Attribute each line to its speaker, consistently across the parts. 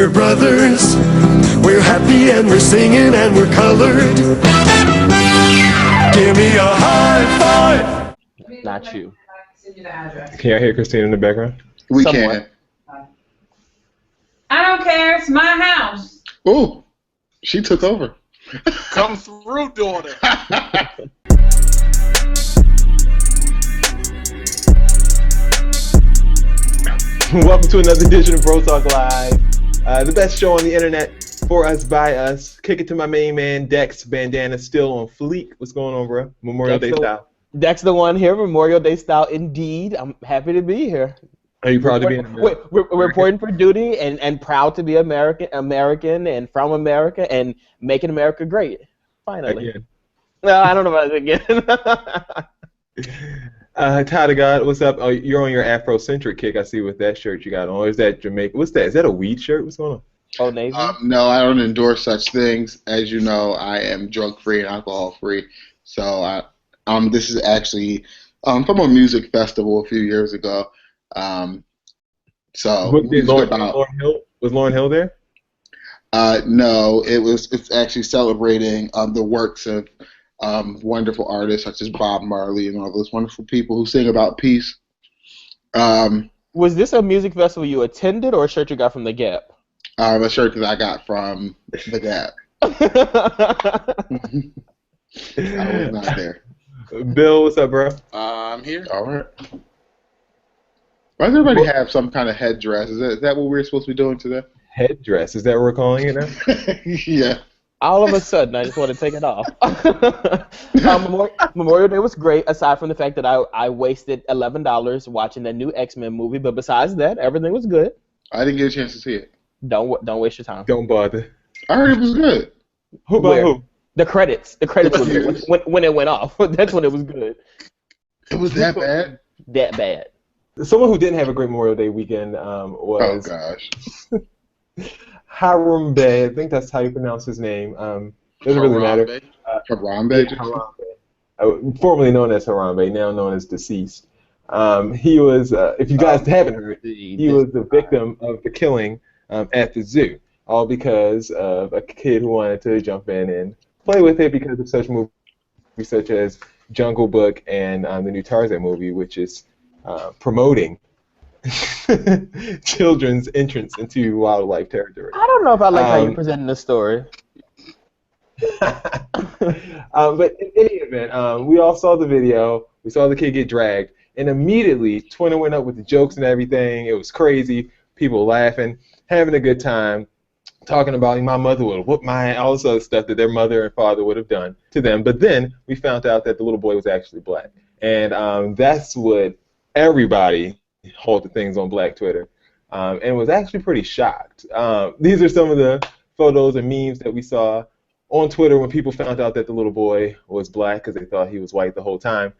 Speaker 1: we're brothers. We're happy and we're singing and we're colored. Give me a high five.
Speaker 2: Not you.
Speaker 3: Can y'all hear Christina in the background?
Speaker 4: We
Speaker 2: Somewhat.
Speaker 4: can.
Speaker 5: I don't care. It's my house.
Speaker 4: Oh, she took over.
Speaker 6: Come through, daughter.
Speaker 3: Welcome to another edition of Bro Talk Live, the best show on the internet, for us, by us. Kick it to my main man, Dex. Bandana still on fleek. What's going on, bro? Memorial Day style.
Speaker 2: Dex the one here, Memorial Day style indeed. I'm happy to be here.
Speaker 3: Are you proud to be in America?
Speaker 2: We're reporting for duty and proud to be American and from America and making America great. Finally.
Speaker 3: Again.
Speaker 2: No, I don't know about it again.
Speaker 3: Ty the God, what's up? Oh, you're on your Afrocentric kick, I see, with that shirt you got on. Or is that Jamaica? What's that? Is that a weed shirt? What's going on?
Speaker 2: Oh, Navy?
Speaker 4: No, I don't endorse such things. As you know, I am drug-free and alcohol-free. So this is actually from a music festival a few years ago.
Speaker 3: Was Lauryn Hill there?
Speaker 4: No, it's actually celebrating the works of wonderful artists such as Bob Marley and all those wonderful people who sing about peace.
Speaker 2: Was this a music festival you attended or a shirt you got from The Gap?
Speaker 4: A shirt that I got from The Gap. I was not there.
Speaker 3: Bill, what's up, bro?
Speaker 6: I'm here.
Speaker 4: All right. Why does everybody have some kind of headdress? Is that what we're supposed to be doing today?
Speaker 3: Headdress, is that what we're calling it now?
Speaker 4: Yeah.
Speaker 2: All of a sudden, I just want to take it off. Memorial Day was great, aside from the fact that I wasted $11 watching the new X-Men movie. But besides that, everything was good.
Speaker 4: I didn't get a chance to see it.
Speaker 2: Don't waste your time.
Speaker 3: Don't bother.
Speaker 4: I heard it was good.
Speaker 3: Who about who?
Speaker 2: The credits. The credits were good when it went off. That's when it was good.
Speaker 4: It was that bad?
Speaker 2: That bad.
Speaker 3: Someone who didn't have a great Memorial Day weekend was...
Speaker 4: Oh, gosh.
Speaker 3: Harambe. I think that's how you pronounce his name. Doesn't really matter.
Speaker 4: Harambe?
Speaker 3: Formerly known as Harambe, now known as deceased. He was, if you guys haven't heard, he was the victim of the killing at the zoo, all because of a kid who wanted to jump in and play with it because of such movies such as Jungle Book and the new Tarzan movie, which is promoting children's entrance into wildlife territory.
Speaker 2: I don't know if I like how you're presenting this story.
Speaker 3: But in any event, we all saw the video. We saw the kid get dragged, and immediately Twitter went up with the jokes and everything. It was crazy. People laughing, having a good time, talking about my mother would have whooped my ass, all this other stuff that their mother and father would have done to them. But then we found out that the little boy was actually black, and that's what everybody halted things on Black Twitter, and was actually pretty shocked. These are some of the photos and memes that we saw on Twitter when people found out that the little boy was black because they thought he was white the whole time,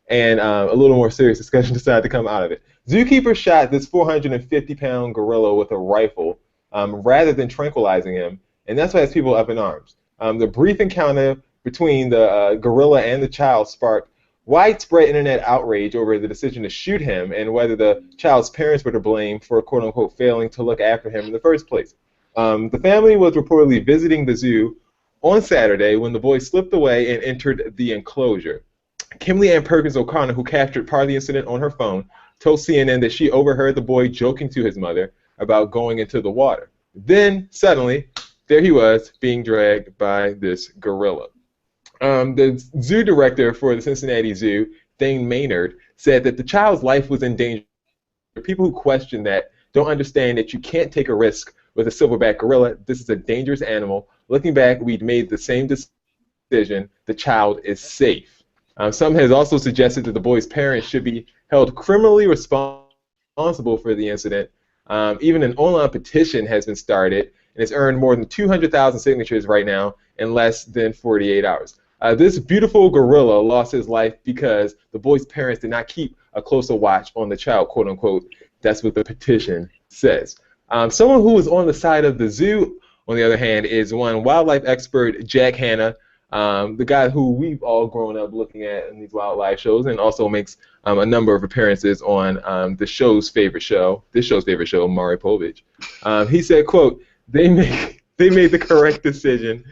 Speaker 3: and a little more serious discussion decided to come out of it. Zookeeper shot this 450-pound gorilla with a rifle rather than tranquilizing him, and that's what has people up in arms. The brief encounter between the gorilla and the child sparked widespread internet outrage over the decision to shoot him and whether the child's parents were to blame for quote-unquote failing to look after him in the first place. The family was reportedly visiting the zoo on Saturday when the boy slipped away and entered the enclosure. Kimberly Ann Perkins O'Connor, who captured part of the incident on her phone, told CNN that she overheard the boy joking to his mother about going into the water. Then, suddenly, there he was being dragged by this gorilla. The zoo director for the Cincinnati Zoo, Thane Maynard, said that the child's life was in danger. People who question that don't understand that you can't take a risk with a silverback gorilla. This is a dangerous animal. Looking back, we'd made the same decision. The child is safe. Some has also suggested that the boy's parents should be held criminally responsible for the incident. Even an online petition has been started, and it's earned more than 200,000 signatures right now in less than 48 hours. This beautiful gorilla lost his life because the boy's parents did not keep a closer watch on the child, quote unquote. That's what the petition says. Someone who is on the side of the zoo, on the other hand, is one wildlife expert, Jack Hanna, the guy who we've all grown up looking at in these wildlife shows, and also makes a number of appearances on this show's favorite show, Maury Povich. He said, quote, they made the correct decision,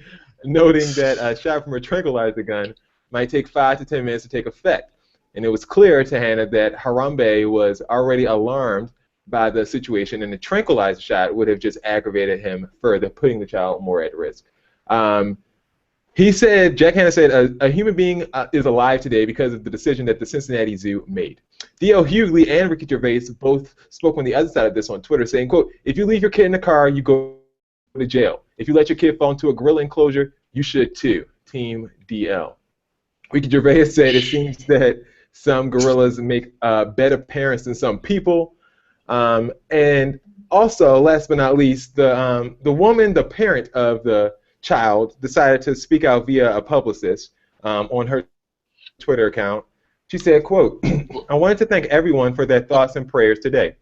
Speaker 3: noting that a shot from a tranquilizer gun might take 5 to 10 minutes to take effect. And it was clear to Hannah that Harambe was already alarmed by the situation, and the tranquilizer shot would have just aggravated him further, putting the child more at risk. Jack Hanna said, a human being is alive today because of the decision that the Cincinnati Zoo made. D.L. Hughley and Ricky Gervais both spoke on the other side of this on Twitter, saying, quote, if you leave your kid in the car, you go to jail. If you let your kid fall into a gorilla enclosure, you should too. Team DL. Ricky Gervais said it seems that some gorillas make better parents than some people. And also, last but not least, the woman, the parent of the child, decided to speak out via a publicist on her Twitter account. She said, quote, I wanted to thank everyone for their thoughts and prayers today.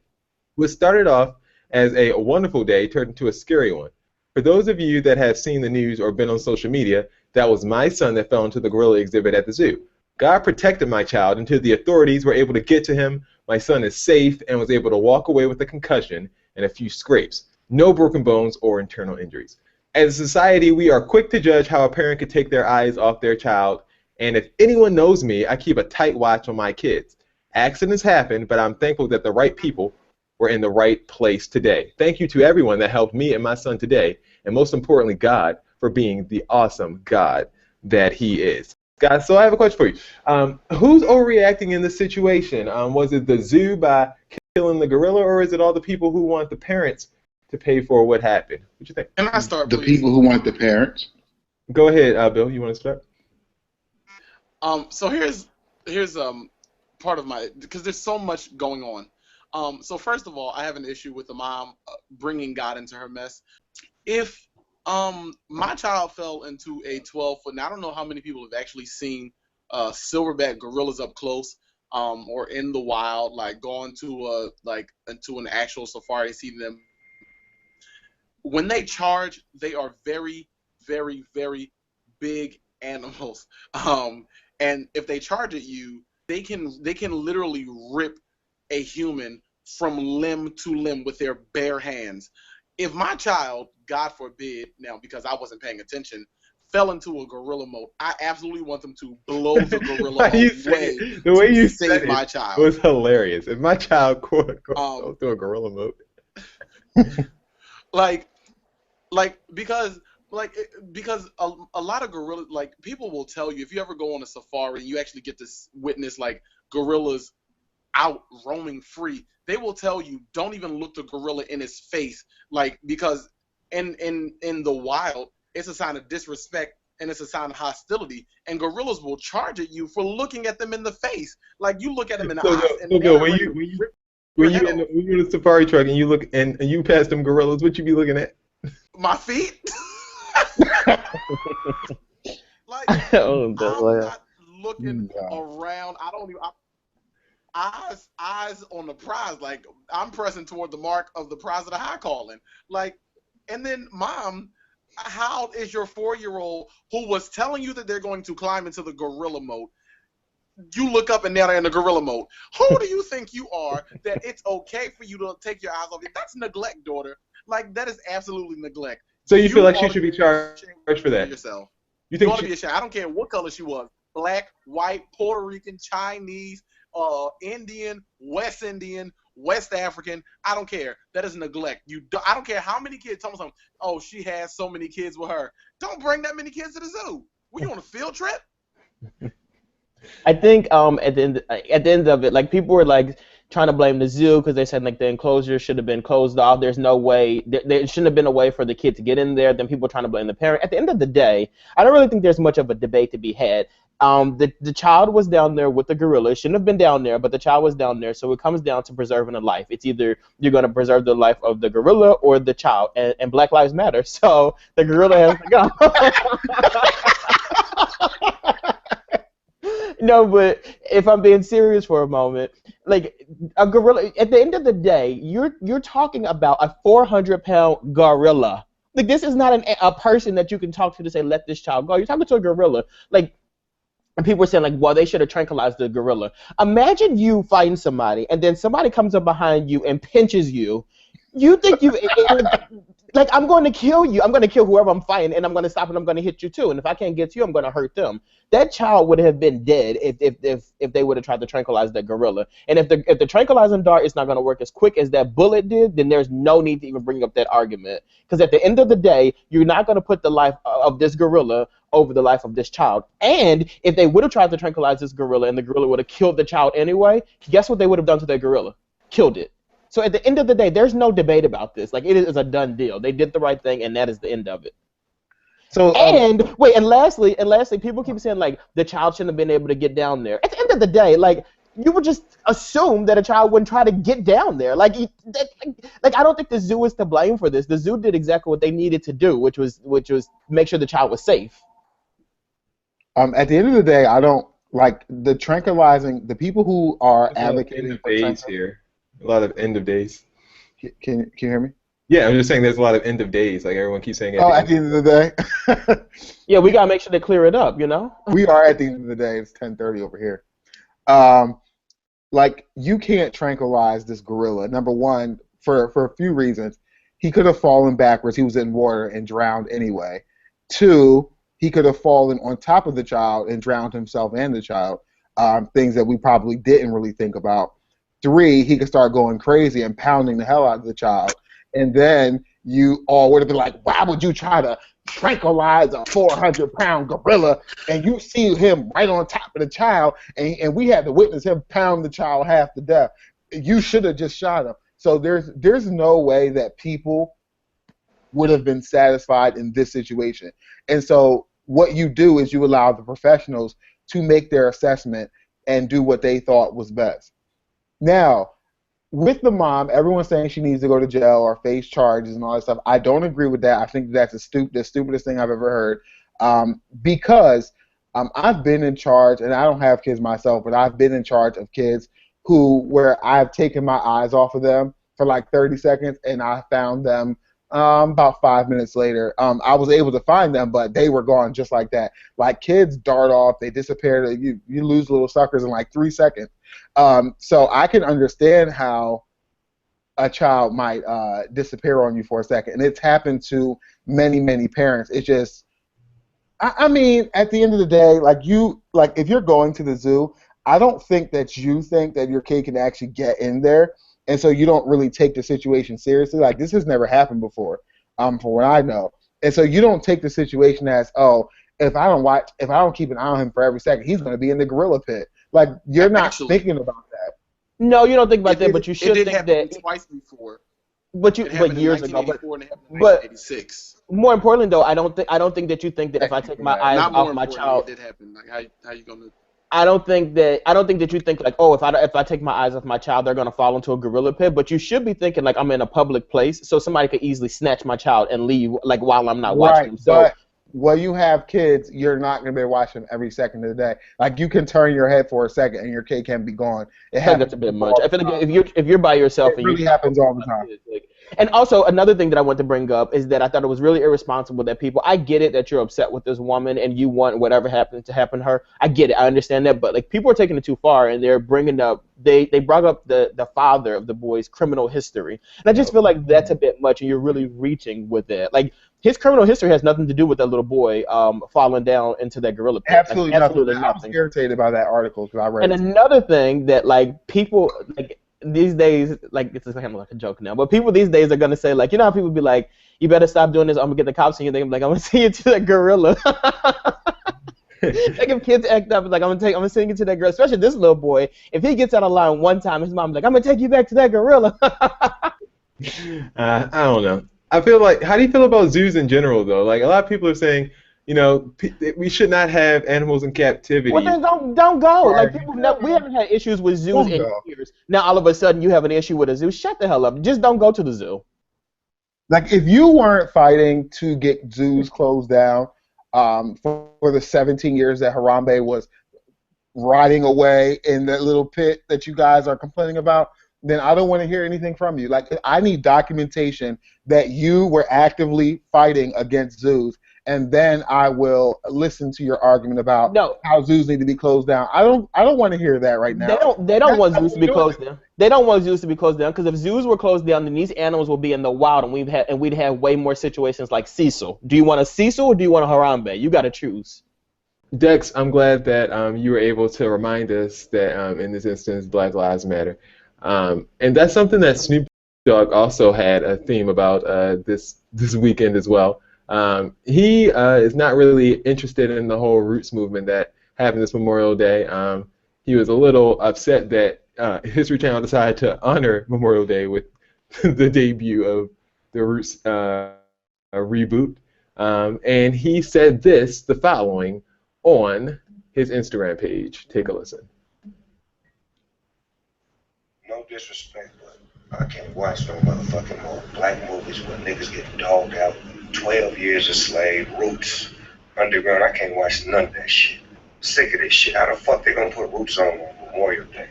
Speaker 3: What started off as a wonderful day turned into a scary one. For those of you that have seen the news or been on social media, that was my son that fell into the gorilla exhibit at the zoo. God protected my child until the authorities were able to get to him. My son is safe and was able to walk away with a concussion and a few scrapes. No broken bones or internal injuries. As a society, we are quick to judge how a parent could take their eyes off their child, and if anyone knows me, I keep a tight watch on my kids. Accidents happen, but I'm thankful that the right people were in the right place today. Thank you to everyone that helped me and my son today, and most importantly, God, for being the awesome God that He is. Guys, so I have a question for you. Who's overreacting in this situation? Was it the zoo by killing the gorilla, or is it all the people who want the parents to pay for what happened? What you think?
Speaker 6: Can I start,
Speaker 4: The
Speaker 6: please?
Speaker 4: people who want the parents.
Speaker 3: Go ahead, Bill. You want to start?
Speaker 6: So here's part of my, because there's so much going on. So first of all, I have an issue with the mom bringing God into her mess. If my child fell into a 12-foot, and I don't know how many people have actually seen silverback gorillas up close, or in the wild, like gone to into an actual safari and see them. When they charge, they are very, very, very big animals. And if they charge at you, they can literally rip a human from limb to limb with their bare hands. If my child, God forbid, now because I wasn't paying attention, fell into a gorilla mode, I absolutely want them to blow the gorilla away.
Speaker 3: The way you
Speaker 6: save
Speaker 3: said
Speaker 6: my
Speaker 3: it
Speaker 6: child
Speaker 3: was hilarious. If my child goes through a gorilla mode,
Speaker 6: because a lot of gorillas, like, people will tell you, if you ever go on a safari and you actually get to witness like gorillas out roaming free, they will tell you don't even look the gorilla in his face, like, because in the wild it's a sign of disrespect and it's a sign of hostility, and gorillas will charge at you for looking at them in the face. Like, you look at them in the eyes, and
Speaker 3: Bill, when you're in a safari truck and you look and you pass them gorillas, what you be looking at?
Speaker 6: my feet. Like,
Speaker 2: Oh,
Speaker 6: I'm not looking around. I don't even. Eyes on the prize. Like, I'm pressing toward the mark of the prize of the high calling. Like, and then, Mom, how is your 4-year-old who was telling you that they're going to climb into the gorilla mode? You look up and now they're in the gorilla mode. Who do you think you are that it's okay for you to take your eyes off it? That's neglect, daughter. Like, that is absolutely neglect.
Speaker 3: So you feel like she should be charged for that?
Speaker 6: Yourself.
Speaker 3: You
Speaker 6: You
Speaker 3: think
Speaker 6: ought to be ashamed. I don't care what color she was. Black, white, Puerto Rican, Chinese, Indian, West Indian, West African. I don't care. That is neglect. I don't care how many kids. Tell me something. Oh, she has so many kids with her. Don't bring that many kids to the zoo. Were you on a field trip?
Speaker 2: I think at the end of it, like, people were like trying to blame the zoo because they said like the enclosure should have been closed off. There's no way there shouldn't have been a way for the kid to get in there. Then people trying to blame the parent. At the end of the day, I don't really think there's much of a debate to be had. The child was down there with the gorilla. It shouldn't have been down there, but the child was down there. So it comes down to preserving a life. It's either you're going to preserve the life of the gorilla or the child, and Black Lives Matter. So the gorilla has to go. No, but if I'm being serious for a moment, like, a gorilla, at the end of the day, you're talking about a 400-pound gorilla. Like, this is not a person that you can talk to say, let this child go. You're talking to a gorilla. Like, and people are saying, like, well, they should have tranquilized the gorilla. Imagine you fighting somebody, and then somebody comes up behind you and pinches you. You think like, I'm going to kill you. I'm going to kill whoever I'm fighting, and I'm going to stop, and I'm going to hit you too. And if I can't get to you, I'm going to hurt them. That child would have been dead if they would have tried to tranquilize that gorilla. And if the tranquilizing dart is not going to work as quick as that bullet did, then there's no need to even bring up that argument. Because at the end of the day, you're not going to put the life of this gorilla over the life of this child. And if they would have tried to tranquilize this gorilla and the gorilla would have killed the child anyway, guess what they would have done to that gorilla? Killed it. So at the end of the day, there's no debate about this. Like, it is a done deal. They did the right thing, and that is the end of it.
Speaker 3: So
Speaker 2: And lastly, people keep saying like the child shouldn't have been able to get down there. At the end of the day, like, you would just assume that a child wouldn't try to get down there. Like I don't think the zoo is to blame for this. The zoo did exactly what they needed to do, which was make sure the child was safe.
Speaker 7: At the end of the day, I don't like the tranquilizing. The people who are advocating
Speaker 3: end of days here. A lot of end of days.
Speaker 7: Can you hear me?
Speaker 3: Yeah, I'm just saying there's a lot of end of days. Like everyone keeps saying.
Speaker 7: At the end of the day.
Speaker 2: Yeah, we gotta make sure they clear it up. You know.
Speaker 7: We are at the end of the day. It's 10:30 over here. Like, you can't tranquilize this gorilla. Number one, for a few reasons. He could have fallen backwards. He was in water and drowned anyway. Two, he could have fallen on top of the child and drowned himself and the child. Things that we probably didn't really think about. Three, he could start going crazy and pounding the hell out of the child. And then you all would have been like, why would you try to tranquilize a 400-pound gorilla? And you see him right on top of the child, and we had to witness him pound the child half to death. You should have just shot him. So there's no way that people would have been satisfied in this situation. And so what you do is you allow the professionals to make their assessment and do what they thought was best. Now, with the mom, everyone's saying she needs to go to jail or face charges and all that stuff. I don't agree with that. I think that's the stupidest thing I've ever heard. Because I've been in charge, and I don't have kids myself, but I've been in charge of kids where I've taken my eyes off of them for like 30 seconds, and I found them about 5 minutes later. I was able to find them, but they were gone just like that. Like, kids dart off, they disappear. You lose little suckers in like 3 seconds. So I can understand how a child might disappear on you for a second, and it's happened to many, many parents. It's just, I mean, at the end of the day, if you're going to the zoo, I don't think that you think that your kid can actually get in there, and so you don't really take the situation seriously. Like, this has never happened before, from what I know, and so you don't take the situation as, oh, if I don't keep an eye on him for every second, he's going to be in the gorilla pit. Like, you're not thinking about that.
Speaker 2: No, you don't think about that, but you should think that
Speaker 6: twice before.
Speaker 2: But years ago. But more importantly, though, I don't think that you think that if I take my eyes off my child,
Speaker 6: it did happen. Like, how you gonna?
Speaker 2: I don't think that you think like, oh, if I take my eyes off my child, they're gonna fall into a gorilla pit. But you should be thinking like, I'm in a public place, so somebody could easily snatch my child and leave like while I'm not watching them. So.
Speaker 7: When you have kids, you're not going to be watching them every second of the day. Like, you can turn your head for a second and your kid can be gone.
Speaker 2: I think that's a bit much. I feel like if you're by yourself,
Speaker 7: it really happens all the time.
Speaker 2: And also, another thing that I want to bring up is that I thought it was really irresponsible that people, I get it that you're upset with this woman and you want whatever happened to happen to her. I get it. I understand that. But, like, people are taking it too far, and they're bringing up, they brought up the father of the boy's criminal history. And I just feel like that's a bit much, and you're really reaching with it. Like, his criminal history has nothing to do with that little boy falling down into that gorilla pit.
Speaker 7: Absolutely nothing. I was irritated by that article because I read it.
Speaker 2: And another thing that, like, people, like, these days, like, it's kind of like a joke now, but people these days are going to say, like, you know how people be like, you better stop doing this, I'm going to get the cops, and you think, like, I'm going to send you to that gorilla. Like, if kids act up, it's like, I'm going to send you to that gorilla, especially this little boy. If he gets out of line one time, his mom's like, I'm going to take you back to that gorilla.
Speaker 3: I don't know. I feel like, how do you feel about zoos in general, though? Like, a lot of people are saying, you know, we should not have animals in captivity.
Speaker 2: Well, then don't go. Like, we haven't had issues with zoos in years. Now, all of a sudden, you have an issue with a zoo. Shut the hell up. Just don't go to the zoo.
Speaker 7: Like, if you weren't fighting to get zoos closed down for the 17 years that Harambe was riding away in that little pit that you guys are complaining about, then I don't want to hear anything from you. Like, I need documentation that you were actively fighting against zoos and then I will listen to your argument about
Speaker 2: No,
Speaker 7: how zoos need to be closed down. I don't want to hear that right now.
Speaker 2: they don't
Speaker 7: That's
Speaker 2: want
Speaker 7: not
Speaker 2: zoos
Speaker 7: what
Speaker 2: to be
Speaker 7: we're doing.
Speaker 2: closed down. They don't want zoos to be closed down because if zoos were closed down, then these animals will be in the wild, and we'd have way more situations like Cecil. Do you want a Cecil or do you want a Harambe? You got to choose.
Speaker 3: Dex, I'm glad that you were able to remind us that in this instance, Black Lives Matter. And that's something that Snoop Dogg also had a theme about this weekend as well. He is not really interested in the whole Roots movement that happened this Memorial Day. He was a little upset that History Channel decided to honor Memorial Day with the debut of the Roots reboot. And he said the following, on his Instagram page. Take a listen.
Speaker 8: No disrespect, but I can't watch no motherfucking more black movies where niggas get dogged out. 12 years a slave, Roots, Underground. I can't watch none of that shit. Sick of this shit. How the fuck they gonna put Roots on Memorial Day?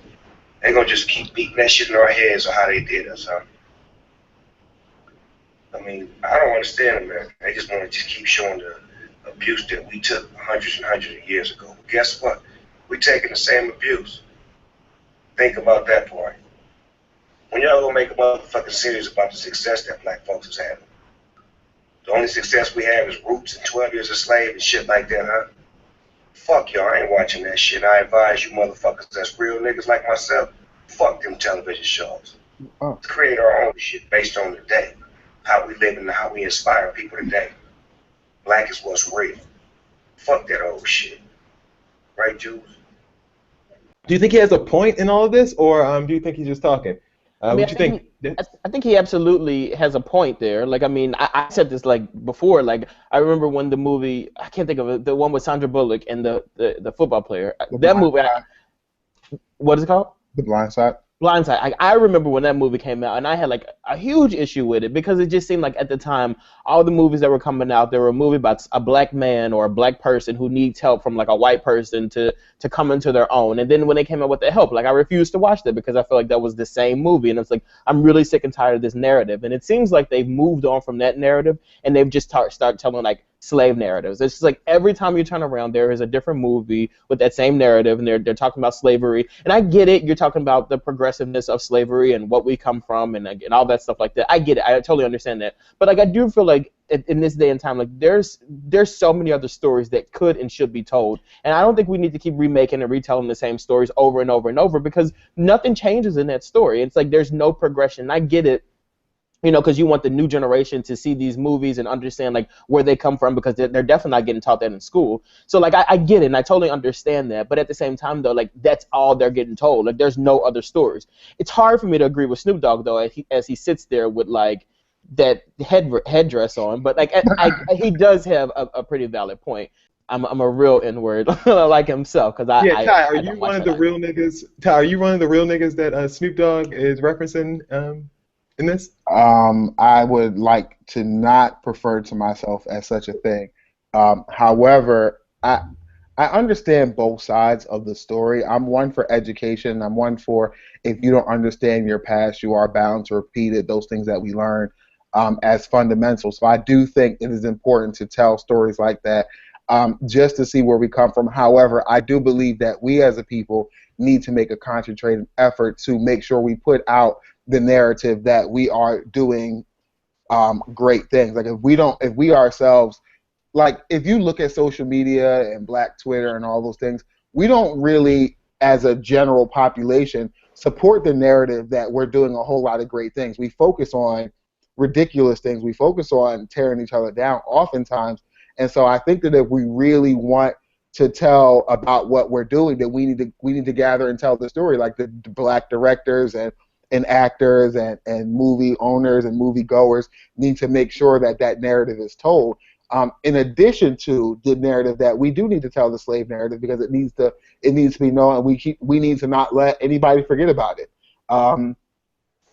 Speaker 8: They gonna just keep beating that shit in our heads or how they did us, huh? I mean, I don't understand America. They just want to just keep showing the abuse that we took hundreds and hundreds of years ago. But guess what? We're taking the same abuse. Think about that part. When y'all gonna make a motherfucking series about the success that black folks is having? The only success we have is Roots and 12 Years a Slave and shit like that, huh? Fuck y'all, I ain't watching that shit. I advise you motherfuckers that's real niggas like myself, fuck them television shows. Let's create our own shit based on the day. How we live and how we inspire people today. Black is what's real. Fuck that old shit. Right, Jules?
Speaker 3: Do you think he has a point in all of this, or do you think he's just talking? What do you think?
Speaker 2: I think he absolutely has a point there. Like, I mean, I said this like before. Like, I remember when the movie, I can't think of it, the one with Sandra Bullock and the football player. That movie, what is it called?
Speaker 7: The Blind Side.
Speaker 2: Blindside. I remember when that movie came out, and I had like a huge issue with it because it just seemed like at the time all the movies that were coming out, they were a movie about a black man or a black person who needs help from like a white person to come into their own. And then when they came out with the help, like I refused to watch that because I felt like that was the same movie, and it's like I'm really sick and tired of this narrative. And it seems like they've moved on from that narrative and they've just start telling like slave narratives. It's just like every time you turn around, there is a different movie with that same narrative, and they're talking about slavery. And I get it. You're talking about the progressiveness of slavery and what we come from and all that stuff like that. I get it. I totally understand that. But like I do feel like in this day and time, like there's so many other stories that could and should be told. And I don't think we need to keep remaking and retelling the same stories over and over and over because nothing changes in that story. It's like there's no progression. I get it. You know, because you want the new generation to see these movies and understand like where they come from because they're definitely not getting taught that in school. So like I get it and I totally understand that, but at the same time though, like that's all they're getting told. Like there's no other stories. It's hard for me to agree with Snoop Dogg though as he sits there with like that headdress on, but like he does have a pretty valid point. I'm a real N-word like himself because
Speaker 3: Ty, are you one of the real niggas? Ty, are you one of the real niggas that Snoop Dogg is referencing? In this?
Speaker 7: I would like to not prefer to myself as such a thing. However, I understand both sides of the story. I'm one for education. I'm one for if you don't understand your past, you are bound to repeat it, those things that we learn as fundamental. So I do think it is important to tell stories like that just to see where we come from. However, I do believe that we as a people need to make a concentrated effort to make sure we put out the narrative that we are doing great things. Like if we ourselves, like if you look at social media and Black Twitter and all those things, we don't really, as a general population, support the narrative that we're doing a whole lot of great things. We focus on ridiculous things. We focus on tearing each other down oftentimes. And so I think that if we really want to tell about what we're doing, that we need to gather and tell the story, like the Black directors and actors and movie owners and movie goers need to make sure that that narrative is told. In addition to the narrative that we do need to tell the slave narrative because it needs to be known, and we need to not let anybody forget about it.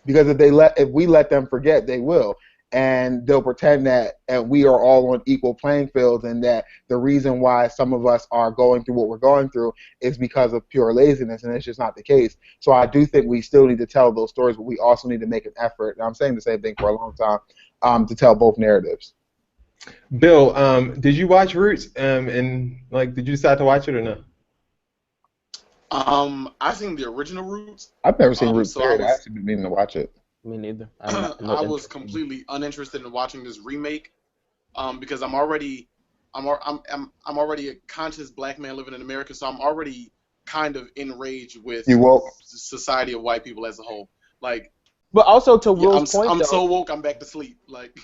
Speaker 7: Because if we let them forget, they will. And they'll pretend that we are all on equal playing fields and that the reason why some of us are going through what we're going through is because of pure laziness, and it's just not the case. So I do think we still need to tell those stories, but we also need to make an effort, and I'm saying the same thing for a long time, to tell both narratives.
Speaker 3: Bill, did you watch Roots? And like, did you decide to watch it or no?
Speaker 6: I seen the original Roots.
Speaker 7: I've never seen Roots.
Speaker 6: So I
Speaker 7: I actually been meaning to watch it.
Speaker 2: Me neither.
Speaker 6: I was completely uninterested in watching this remake, because I'm already a conscious black man living in America, so I'm already kind of enraged with
Speaker 7: You woke?
Speaker 6: society of white people as a whole. Like,
Speaker 2: But also to
Speaker 6: yeah,
Speaker 2: Will's point,
Speaker 6: I'm
Speaker 2: though,
Speaker 6: so woke, I'm back to sleep. Like,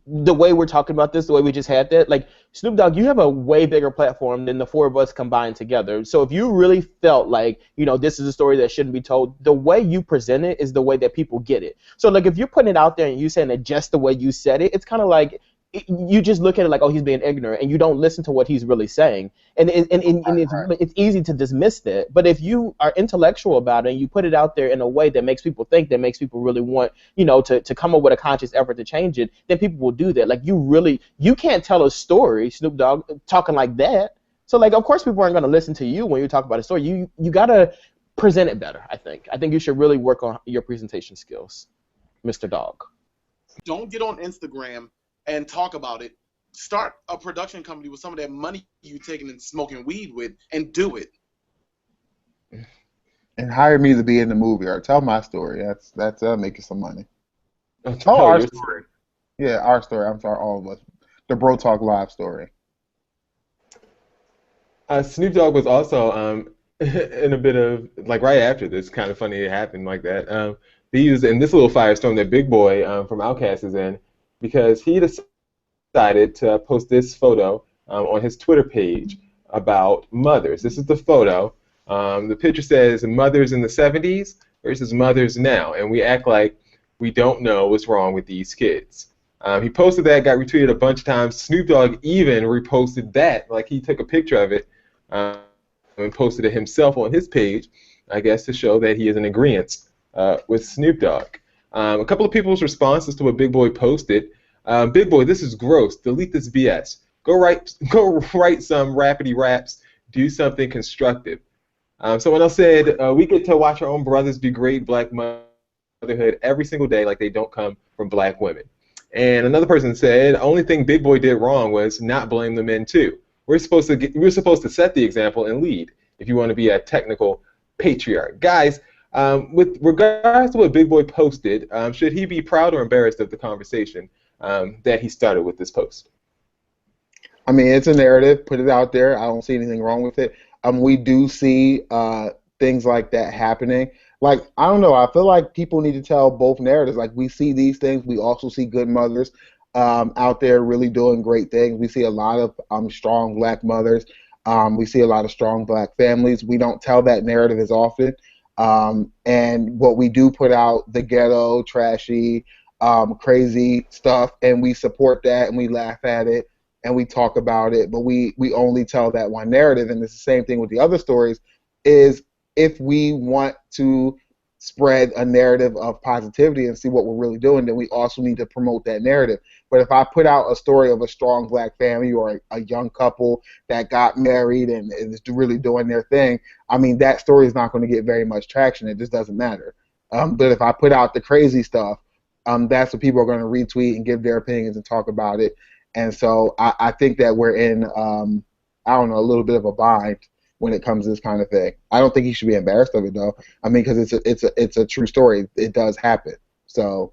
Speaker 2: the way we're talking about this, the way we just had that, like, Snoop Dogg, you have a way bigger platform than the four of us combined together. So if you really felt like, you know, this is a story that shouldn't be told, the way you present it is the way that people get it. So, like, if you're putting it out there and you saying it just the way you said it, it's kind of like you just look at it like, oh, he's being ignorant, and you don't listen to what he's really saying. And it's easy to dismiss that. But if you are intellectual about it and you put it out there in a way that makes people think, that makes people really want, you know, to come up with a conscious effort to change it, then people will do that. Like, you can't tell a story, Snoop Dogg, talking like that. So, like, of course people aren't going to listen to you when you talk about a story. You got to present it better, I think. I think you should really work on your presentation skills, Mr. Dogg.
Speaker 6: don't get on Instagram and talk about it. Start a production company with some of that money you taking and smoking weed with, and do it.
Speaker 7: And hire me to be in the movie or tell my story. That's making some money.
Speaker 3: Tell
Speaker 7: our
Speaker 3: your
Speaker 7: story. Yeah, our story. I'm sorry, all of us. The Bro Talk Live story.
Speaker 3: Snoop Dogg was also in a bit of, like, right after this, kind of funny it happened like that. He was in this little firestorm that Big Boy from Outkast is in, because he decided to post this photo on his Twitter page about mothers. This is the photo. The picture says mothers in the 70s versus mothers now, and we act like we don't know what's wrong with these kids. He posted that, got retweeted a bunch of times. Snoop Dogg even reposted that, like he took a picture of it and posted it himself on his page, I guess, to show that he is in agreement with Snoop Dogg. A couple of people's responses to what Big Boy posted. Big Boy, this is gross. Delete this BS. Go write some rapidy raps. Do something constructive. Someone else said, we get to watch our own brothers be great black motherhood every single day like they don't come from black women. And another person said, the only thing Big Boy did wrong was not blame the men too. We're supposed to set the example and lead if you want to be a technical patriarch. Guys, with regards to what Big Boy posted, should he be proud or embarrassed of the conversation that he started with this post?
Speaker 7: I mean, it's a narrative. Put it out there. I don't see anything wrong with it. We do see things like that happening. Like, I don't know. I feel like people need to tell both narratives. Like, we see these things. We also see good mothers out there really doing great things. We see a lot of strong black mothers. We see a lot of strong black families. We don't tell that narrative as often. And what we do put out, the ghetto, trashy, crazy stuff, and we support that and we laugh at it and we talk about it, but we only tell that one narrative. And it's the same thing with the other stories, is if we want to spread a narrative of positivity and see what we're really doing, then we also need to promote that narrative. But if I put out a story of a strong black family or a young couple that got married and is really doing their thing, I mean, that story is not going to get very much traction. It just doesn't matter. But if I put out the crazy stuff, that's what people are going to retweet and give their opinions and talk about it. And so I think that we're in, I don't know, a little bit of a bind when it comes to this kind of thing. I don't think he should be embarrassed of it, though. I mean, because it's a true story. It does happen. So,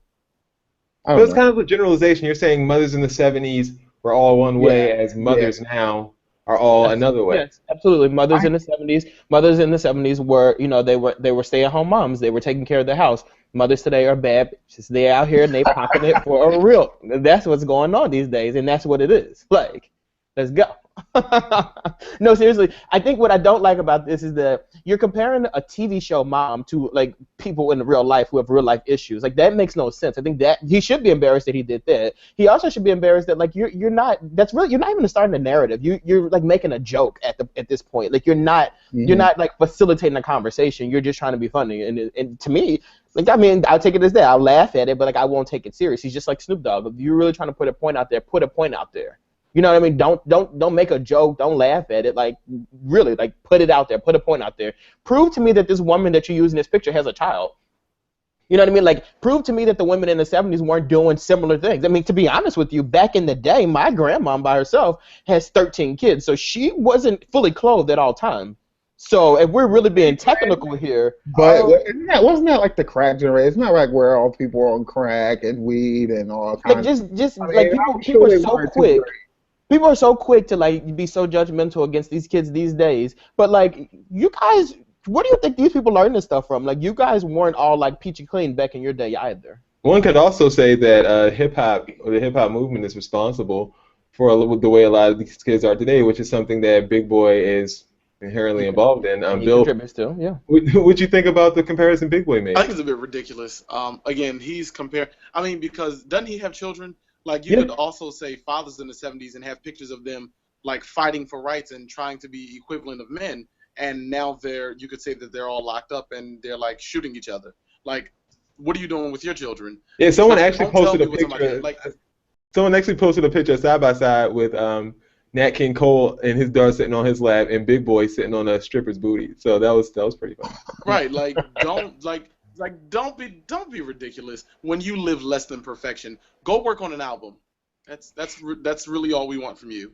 Speaker 7: I don't know.
Speaker 3: It's kind of a generalization. You're saying mothers in the 70s were all one way, as mothers now are all another way.
Speaker 2: Yes, absolutely. Mothers in the 70s were, you know, they were stay-at-home moms. They were taking care of the house. Mothers today are bad bitches. They're out here and they popping it for a real. That's what's going on these days, and that's what it is. Like, let's go. No, seriously, I think what I don't like about this is that you're comparing a TV show mom to, like, people in real life who have real life issues. Like, that makes no sense. I think that he should be embarrassed that he did that. He also should be embarrassed that, like, you're not even starting a narrative. You're like making a joke at this point. Like, you're not like facilitating a conversation. You're just trying to be funny. And to me, like, I mean, I'll take it as that. I'll laugh at it, but, like, I won't take it serious. He's just like Snoop Dogg. If you're really trying to put a point out there, put a point out there. You know what I mean? Don't make a joke. Don't laugh at it. Like, really, like, put it out there. Put a point out there. Prove to me that this woman that you use in this picture has a child. You know what I mean? Like, prove to me that the women in the 70s weren't doing similar things. I mean, to be honest with you, back in the day, my grandmom by herself has 13 kids, so she wasn't fully clothed at all times. So if we're really being technical here,
Speaker 7: But wasn't that like the crack generation? It's not like where all people are on crack and weed and all kinds.
Speaker 2: like people are so quick. People are so quick to like be so judgmental against these kids these days. But like, you guys, where do you think these people learn this stuff from? Like, you guys weren't all like peachy clean back in your day either.
Speaker 3: One could also say that hip hop or the hip hop movement is responsible for the way a lot of these kids are today, which is something that Big Boy is inherently involved in. Bill,
Speaker 2: contributes to, yeah.
Speaker 3: What you think about the comparison Big Boy made?
Speaker 6: I think it's a bit ridiculous. Again, he's I mean, because doesn't he have children? Like, you could also say fathers in the 70s and have pictures of them like fighting for rights and trying to be equivalent of men, and now you could say that they're all locked up and they're like shooting each other. Like, what are you doing with your children?
Speaker 3: Yeah, someone
Speaker 6: Like,
Speaker 3: actually
Speaker 6: don't tell
Speaker 3: posted
Speaker 6: me
Speaker 3: a
Speaker 6: what somebody-
Speaker 3: picture.
Speaker 6: like,
Speaker 3: Someone actually posted a picture side by side with Nat King Cole and his daughter sitting on his lap and Big Boy sitting on a stripper's booty. So that was pretty fun.
Speaker 6: right, like don't be ridiculous. When you live less than perfection, go work on an album. That's really all we want from you.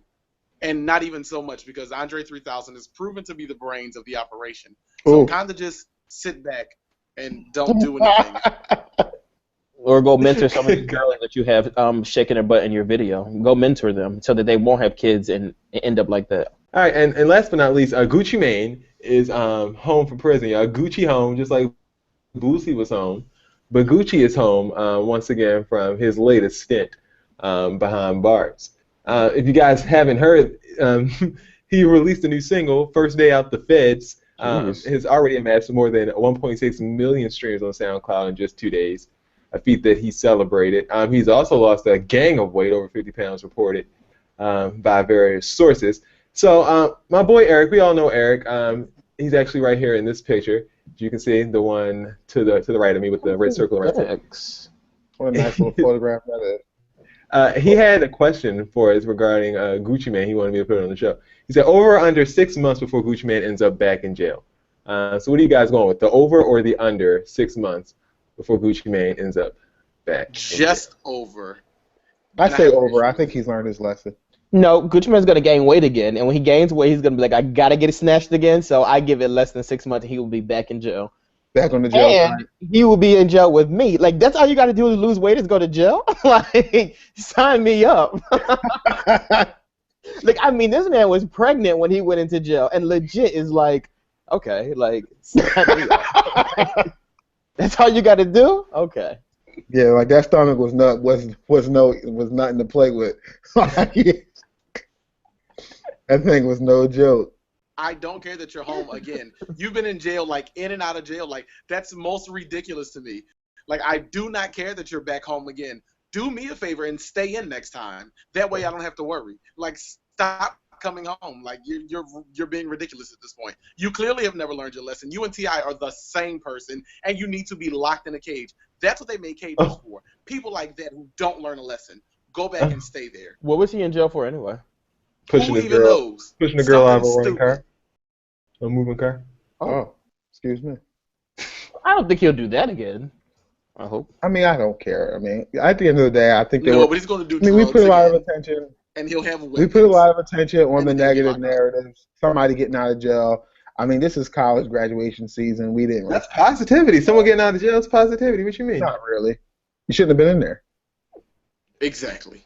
Speaker 6: And not even so much, because Andre 3000 is proven to be the brains of the operation. So kind of just sit back and don't do anything.
Speaker 2: Or go mentor some of these girls that you have shaking their butt in your video. Go mentor them so that they won't have kids and end up like that.
Speaker 3: All right, and last but not least, Gucci Mane is home from prison. Y'all, Gucci home, just like Boosie was home, but Gucci is home once again from his latest stint behind bars. If you guys haven't heard, he released a new single, First Day Out the Feds. Has already amassed more than 1.6 million streams on SoundCloud in just 2 days, a feat that he celebrated. He's also lost a gang of weight, over 50 pounds reported by various sources. So my boy Eric, we all know Eric. He's actually right here in this picture. You can see the one to the right of me with the red circle right there.
Speaker 7: What a nice little photograph that is.
Speaker 3: He had a question for us regarding Gucci Mane. He wanted me to put it on the show. He said over or under 6 months before Gucci Mane ends up back in jail. So what are you guys going with, the over or the under 6 months before Gucci Mane ends up back?
Speaker 6: Just over.
Speaker 7: I say over. I think he's learned his lesson.
Speaker 2: No, Gucci Mane's gonna gain weight again, and when he gains weight, he's gonna be like, I gotta get it snatched again. So I give it less than 6 months, and he will be back in jail.
Speaker 7: Back on the jail.
Speaker 2: And he will be in jail with me. Like, that's all you gotta do is lose weight is go to jail. Like, sign me up. Like, I mean, this man was pregnant when he went into jail, and legit is like, okay, like, sign me up. That's all you gotta do? Okay.
Speaker 7: Yeah, like that stomach was nothing to play with. That thing was no joke.
Speaker 6: I don't care that you're home again. You've been in jail, like in and out of jail. Like, that's most ridiculous to me. Like, I do not care that you're back home again. Do me a favor and stay in next time. That way I don't have to worry. Like, stop coming home. Like, you're being ridiculous at this point. You clearly have never learned your lesson. You and T.I. are the same person, and you need to be locked in a cage. That's what they made cages for. People like that who don't learn a lesson. Go back and stay there.
Speaker 2: What was he in jail for anyway?
Speaker 3: Pushing
Speaker 6: Who
Speaker 3: the
Speaker 6: even
Speaker 3: girl,
Speaker 6: knows?
Speaker 3: pushing the girl out of a
Speaker 6: Something
Speaker 3: running car, a moving car.
Speaker 7: Oh, excuse me.
Speaker 2: I don't think he'll do that again. I hope.
Speaker 7: I mean, I don't care. I mean, at the end of the day, I think they
Speaker 6: No,
Speaker 7: were.
Speaker 6: but he's going to do
Speaker 7: I mean, we
Speaker 6: drugs
Speaker 7: put a lot of
Speaker 6: again,
Speaker 7: attention.
Speaker 6: and he'll have
Speaker 7: We put a lot of attention on the
Speaker 6: And then
Speaker 7: negative
Speaker 6: lock up.
Speaker 7: narratives. Somebody getting out of jail. I mean, this is college graduation season. We didn't.
Speaker 3: That's positivity. Someone getting out of jail is positivity. What you mean?
Speaker 7: Not really. You shouldn't have been in there.
Speaker 6: Exactly.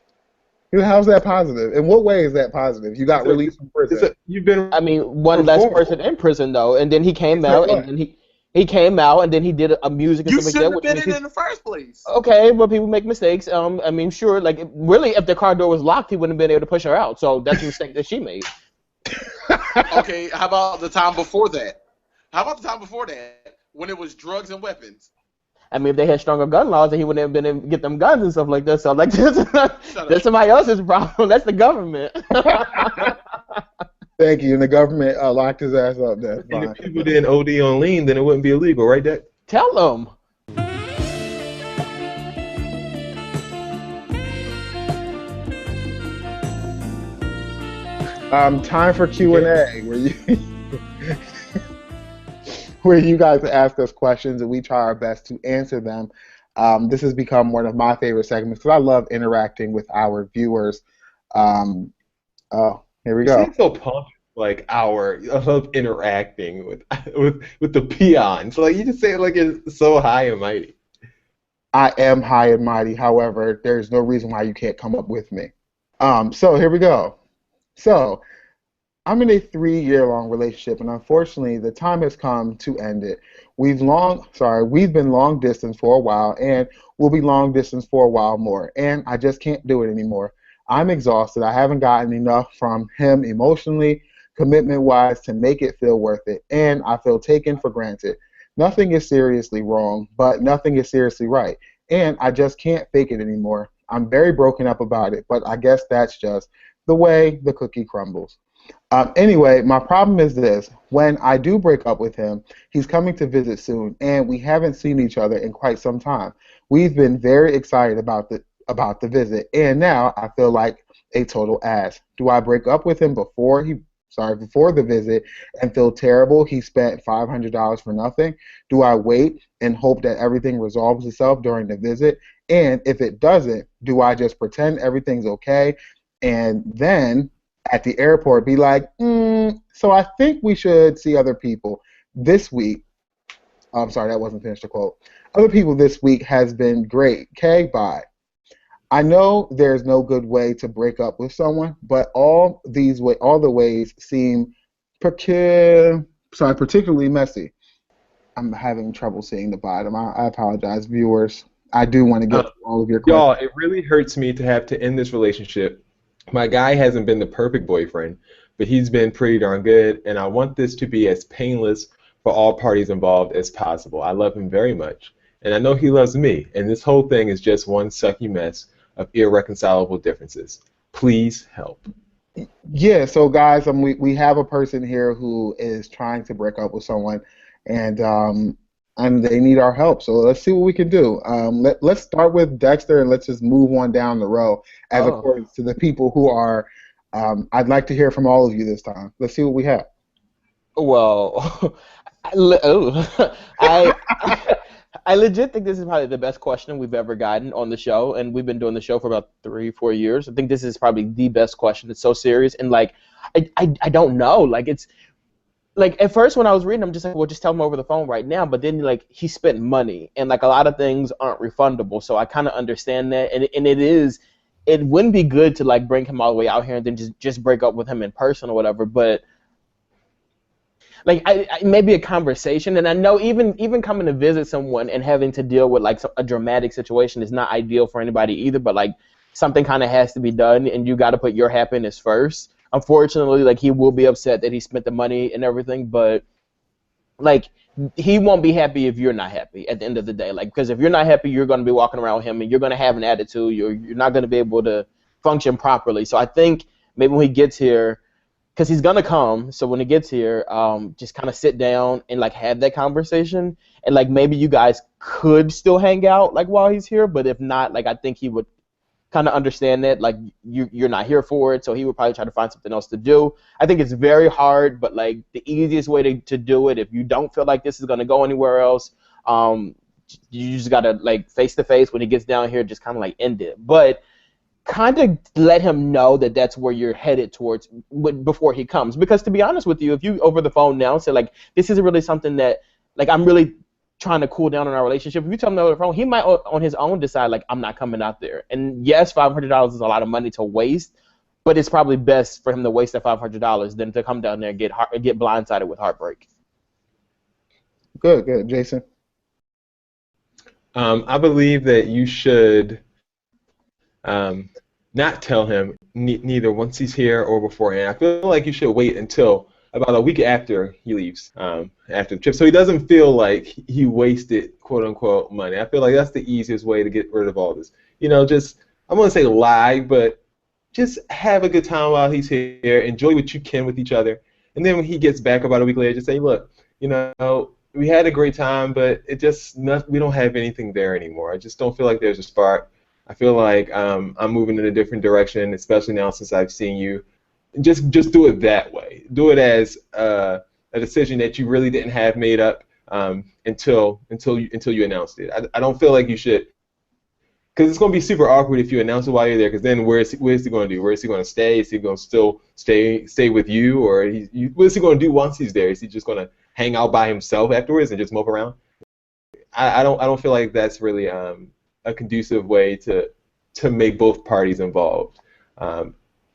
Speaker 7: How's that positive? In what way is that positive? You got released from prison.
Speaker 3: You've been.
Speaker 2: I mean, one less person in prison though, and then he came out, and then he came out, and then he did a music and
Speaker 6: You
Speaker 2: stuff like that.
Speaker 6: shouldn't have
Speaker 2: which
Speaker 6: been
Speaker 2: means
Speaker 6: in the first place.
Speaker 2: okay, but people make mistakes. I mean, sure, like really, if the car door was locked, he wouldn't have been able to push her out. So that's a mistake that she made.
Speaker 6: Okay, how about the time before that? How about the time before that, when it was drugs and weapons?
Speaker 2: I mean, if they had stronger gun laws, then he wouldn't have been able to get them guns and stuff like that. So like, that's somebody else's problem. That's the government.
Speaker 7: Thank you. And the government locked his ass up. That's
Speaker 3: And
Speaker 7: fine.
Speaker 3: if people didn't OD on lean, then it wouldn't be illegal, right, Dak?
Speaker 2: Tell them.
Speaker 7: Time for Q&A. Where you where you guys ask us questions and we try our best to answer them. This has become one of my favorite segments because I love interacting with our viewers. Oh, here we
Speaker 3: You
Speaker 7: go.
Speaker 3: seem so pumped, like I love interacting with the peons. Like you just say it like it's so high and mighty.
Speaker 7: I am high and mighty. However, there's no reason why you can't come up with me. So here we go. So I'm in a 3-year-long relationship, and unfortunately, the time has come to end it. We've been long distance for a while, and we'll be long distance for a while more, and I just can't do it anymore. I'm exhausted. I haven't gotten enough from him emotionally, commitment-wise, to make it feel worth it, and I feel taken for granted. Nothing is seriously wrong, but nothing is seriously right, and I just can't fake it anymore. I'm very broken up about it, but I guess that's just the way the cookie crumbles. Anyway, my problem is this. When I do break up with him, he's coming to visit soon, and we haven't seen each other in quite some time. We've been very excited about the visit, and now I feel like a total ass. Do I break up with him before the visit and feel terrible he spent $500 for nothing? Do I wait and hope that everything resolves itself during the visit? And if it doesn't, do I just pretend everything's okay and then at the airport be like, so I think we should see other people this week. I'm sorry, that wasn't finished the quote. Other people this week has been great. Okay, bye. I know there's no good way to break up with someone, but all the ways seem particularly messy. I'm having trouble seeing the bottom. I apologize, viewers. I do want to get to all of your questions.
Speaker 3: Y'all, it really hurts me to have to end this relationship. My guy hasn't been the perfect boyfriend, but he's been pretty darn good, and I want this to be as painless for all parties involved as possible. I love him very much, and I know he loves me, and this whole thing is just one sucky mess of irreconcilable differences. Please help.
Speaker 7: Yeah, so guys, we have a person here who is trying to break up with someone, and they need our help. So let's see what we can do. Let's start with Dexter, and let's just move on down the row as according to the people who are. I'd like to hear from all of you this time. Let's see what we have.
Speaker 2: Well, I legit think this is probably the best question we've ever gotten on the show, and we've been doing the show for about 3-4 years. I think this is probably the best question. It's so serious, and like, I don't know. Like, it's like at first when I was reading, I'm just like, well, just tell him over the phone right now. But then like he spent money, and like a lot of things aren't refundable, so I kind of understand that, and it wouldn't be good to like bring him all the way out here and then just break up with him in person or whatever, but. Like maybe a conversation, and I know even coming to visit someone and having to deal with like a dramatic situation is not ideal for anybody either. But like something kind of has to be done, and you got to put your happiness first. Unfortunately, like he will be upset that he spent the money and everything, but like he won't be happy if you're not happy at the end of the day. Like because if you're not happy, you're going to be walking around with him, and you're going to have an attitude. You're not going to be able to function properly. So I think maybe when he gets here. Because he's gonna come, so when he gets here, just kind of sit down and like have that conversation, and like maybe you guys could still hang out like while he's here, but if not, like I think he would kind of understand that like you're not here for it, so he would probably try to find something else to do. I think it's very hard, but like the easiest way to do it, if you don't feel like this is gonna go anywhere else, you just gotta like face to face when he gets down here, just kind of like end it, but. Kind of let him know that that's where you're headed towards before he comes. Because to be honest with you, if you over the phone now say like this isn't really something that like I'm really trying to cool down on our relationship. If you tell him over the phone, he might on his own decide like I'm not coming out there. And yes, $500 is a lot of money to waste, but it's probably best for him to waste that $500 than to come down there and get blindsided with heartbreak.
Speaker 7: Good, Jason.
Speaker 3: I believe that you should. Not tell him neither once he's here or beforehand. I feel like you should wait until about a week after he leaves, after the trip, so he doesn't feel like he wasted quote unquote money. I feel like that's the easiest way to get rid of all this. You know, just I'm gonna say lie, but just have a good time while he's here. Enjoy what you can with each other, and then when he gets back about a week later, just say, look, you know, we had a great time, but we don't have anything there anymore. I just don't feel like there's a spark. I feel like I'm moving in a different direction, especially now since I've seen you. Just do it that way. Do it as a decision that you really didn't have made up until you announced it. I don't feel like you should, because it's going to be super awkward if you announce it while you're there. Because then what is he going to do? Where is he going to stay? Is he going to still stay with you, or what is he going to do once he's there? Is he just going to hang out by himself afterwards and just mope around? I don't feel like that's really a conducive way to make both parties involved.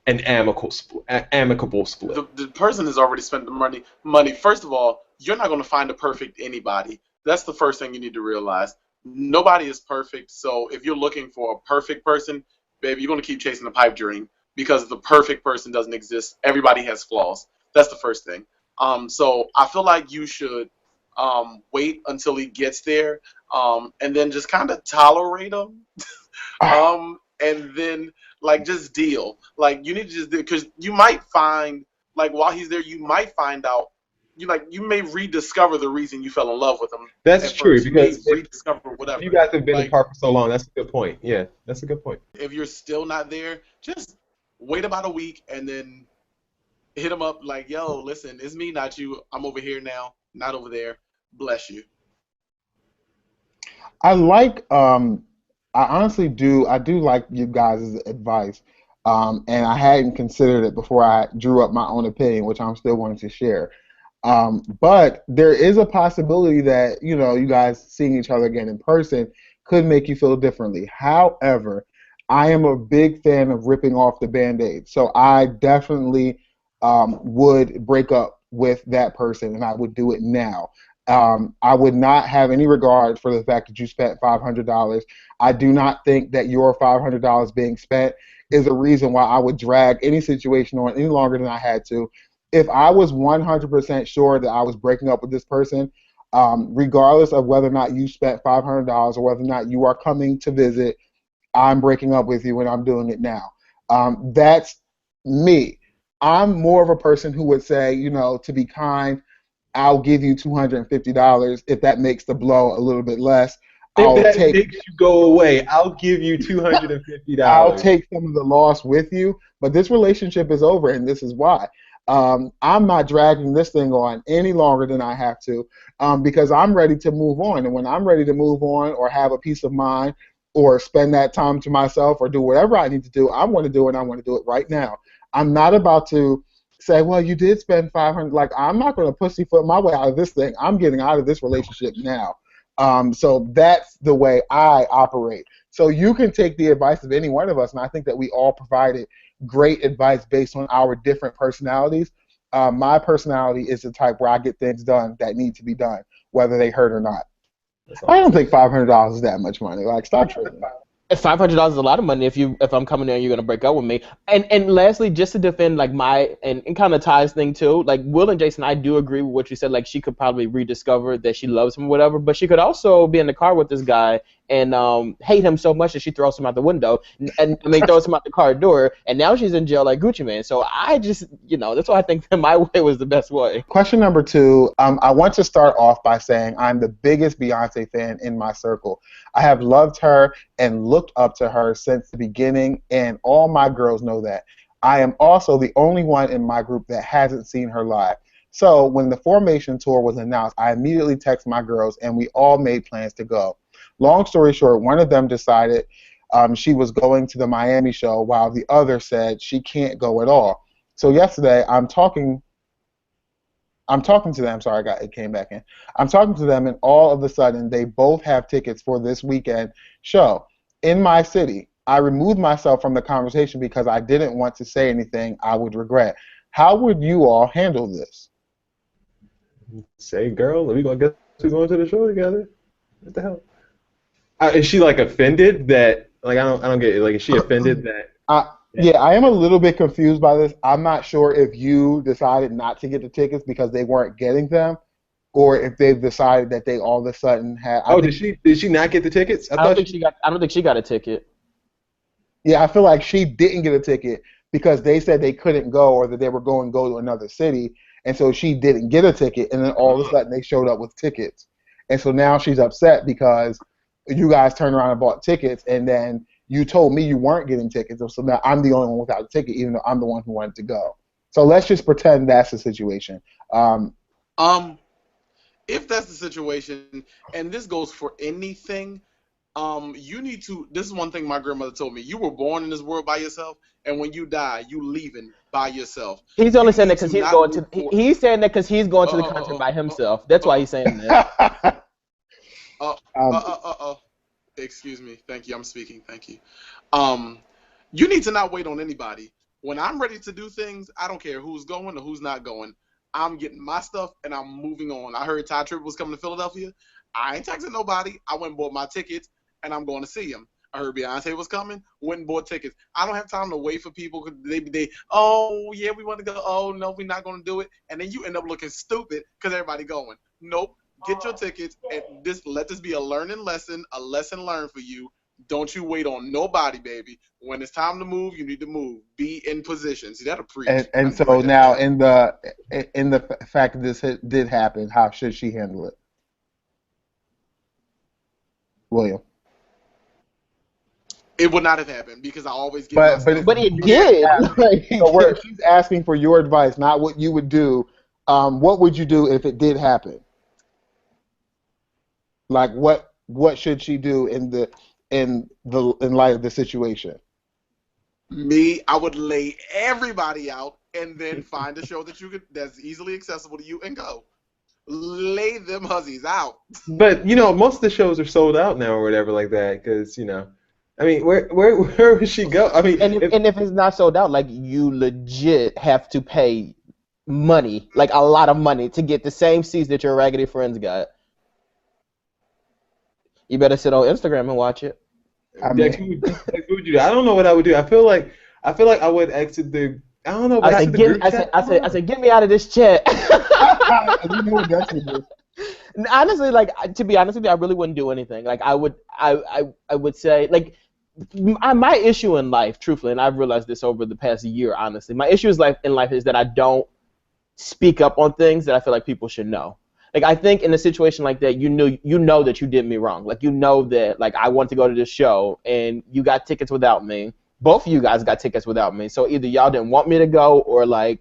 Speaker 3: An amicable split.
Speaker 6: The person has already spent the money. First of all, you're not going to find a perfect anybody. That's the first thing you need to realize. Nobody is perfect, so if you're looking for a perfect person, baby, you're going to keep chasing the pipe dream, because the perfect person doesn't exist. Everybody has flaws. That's the first thing. So I feel like you should wait until he gets there, and then just kind of tolerate him, and then just deal. You need to just do, because you might find, while he's there, you might find out, you may rediscover the reason you fell in love with him.
Speaker 3: That's true, because
Speaker 6: rediscover whatever.
Speaker 3: You guys have been apart for so long. That's a good point. Yeah, that's a good point.
Speaker 6: If you're still not there, just wait about a week and then hit him up yo, listen, it's me, not you. I'm over here now, not over there. Bless you.
Speaker 7: I honestly do. I do like you guys' advice, and I hadn't considered it before I drew up my own opinion, which I'm still wanting to share. But there is a possibility that, you guys seeing each other again in person could make you feel differently. However, I am a big fan of ripping off the Band-Aid. So I definitely would break up with that person, and I would do it now. I would not have any regard for the fact that you spent $500. I do not think that your $500 being spent is a reason why I would drag any situation on any longer than I had to. If I was 100% sure that I was breaking up with this person, regardless of whether or not you spent $500 or whether or not you are coming to visit, I'm breaking up with you and I'm doing it now. That's me. I'm more of a person who would say, to be kind, I'll give you $250 if that makes the blow a little bit less.
Speaker 3: If that makes you go away, I'll give you $250.
Speaker 7: I'll take some of the loss with you, but this relationship is over, and this is why. I'm not dragging this thing on any longer than I have to, because I'm ready to move on. And when I'm ready to move on or have a peace of mind or spend that time to myself or do whatever I need to do, I want to do it, and I want to do it right now. I'm not about to say, well, you did spend $500. I'm not going to pussyfoot my way out of this thing. I'm getting out of this relationship now. So that's the way I operate. So you can take the advice of any one of us, and I think that we all provided great advice based on our different personalities. My personality is the type where I get things done that need to be done, whether they hurt or not. I don't think $500 is that much money. Stop trading.
Speaker 2: $500 is a lot of money if I'm coming there and you're gonna break up with me. And lastly, just to defend my and kind of ties thing too, Will and Jason, I do agree with what you said. She could probably rediscover that she loves him or whatever, but she could also be in the car with this guy and hate him so much that she throws him out the window and throws him out the car door, and now she's in jail like Gucci Mane. So I just that's why I think that my way was the best way.
Speaker 7: Question number 2, I want to start off by saying I'm the biggest Beyonce fan in my circle. I have loved her and looked up to her since the beginning, and all my girls know that. I am also the only one in my group that hasn't seen her live. So when the Formation tour was announced, I immediately texted my girls, and we all made plans to go. Long story short, one of them decided she was going to the Miami show, while the other said she can't go at all. So yesterday, I'm talking to them. Sorry, it came back in. I'm talking to them, and all of a sudden, they both have tickets for this weekend show in my city. I removed myself from the conversation because I didn't want to say anything I would regret. How would you all handle this?
Speaker 3: Say, girl, we gonna get going to the show together. What the hell? Is she offended that? I don't get it. Is she offended that?
Speaker 7: Yeah, I am a little bit confused by this. I'm not sure if you decided not to get the tickets because they weren't getting them, or if they've decided that they all of a sudden had.
Speaker 3: Did she not get the tickets?
Speaker 2: I don't think she got a ticket.
Speaker 7: Yeah, I feel like she didn't get a ticket because they said they couldn't go or that they were going to go to another city, and so she didn't get a ticket, and then all of a sudden they showed up with tickets, and so now she's upset because you guys turned around and bought tickets, and then you told me you weren't getting tickets, so now I'm the only one without a ticket, even though I'm the one who wanted to go. So let's just pretend that's the situation.
Speaker 6: if that's the situation, and this goes for anything, you need to. This is one thing my grandmother told me. You were born in this world by yourself, and when you die, you leaving by yourself.
Speaker 2: He's only
Speaker 6: You
Speaker 2: saying that
Speaker 6: need
Speaker 2: because
Speaker 6: to
Speaker 2: he's
Speaker 6: not
Speaker 2: going
Speaker 6: move
Speaker 2: to.
Speaker 6: forward.
Speaker 2: He's saying that because he's going to the concert by himself. That's why he's saying that.
Speaker 6: Excuse me. Thank you. I'm speaking. Thank you. You need to not wait on anybody. When I'm ready to do things, I don't care who's going or who's not going. I'm getting my stuff and I'm moving on. I heard Ty Tripp was coming to Philadelphia. I ain't texting nobody. I went and bought my tickets and I'm going to see him. I heard Beyonce was coming. Went and bought tickets. I don't have time to wait for people. They oh yeah, we want to go. Oh no, we're not going to do it. And then you end up looking stupid because everybody going. Nope. Get your tickets and let this be a learning lesson, a lesson learned for you. Don't you wait on nobody, baby. When it's time to move, you need to move. Be in position. See, that'll preach.
Speaker 7: And so now, in the fact that this did happen, how should she handle it, William?
Speaker 6: It would not have happened because I always get.
Speaker 2: But it did.
Speaker 7: So she's asking for your advice, not what you would do. What would you do if it did happen? Like what should she do in light of the situation?
Speaker 6: Me, I would lay everybody out and then find a show that's easily accessible to you and go. Lay them hussies out.
Speaker 3: But most of the shows are sold out now or whatever like that because I mean, where would she go? I mean,
Speaker 2: and if it's not sold out, like you legit have to pay money, like a lot of money, to get the same seats that your Raggedy Friends got. You better sit on Instagram and watch it.
Speaker 3: What would you do? I don't know what I would do. I feel like I would exit the. I don't know.
Speaker 2: I said, get me out of this chat. Honestly, like to be honest with you, I really wouldn't do anything. Like I would say, like my issue in life, truthfully, and I've realized this over the past year. Honestly, my issue in life is that I don't speak up on things that I feel like people should know. Like I think in a situation like that, you know that you did me wrong. Like you know that like I want to go to this show and you got tickets without me. Both of you guys got tickets without me. So either y'all didn't want me to go or like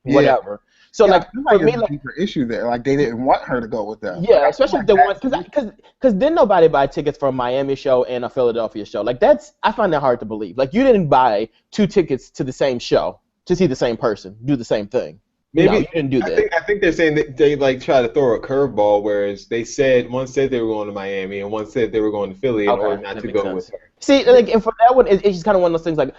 Speaker 2: whatever. So like for me, like
Speaker 7: deeper issue there. Like they didn't want her to go with them.
Speaker 2: Yeah, especially if they want because then nobody buy tickets for a Miami show and a Philadelphia show. Like I find that hard to believe. Like you didn't buy 2 tickets to the same show to see the same person do the same thing.
Speaker 3: Maybe
Speaker 2: you didn't do that.
Speaker 3: I think they're saying that they like try to throw a curveball, whereas one said they were going to Miami and one said they were going to Philly in order not to go with her.
Speaker 2: See, like, and for that one, it's just kind of one of those things.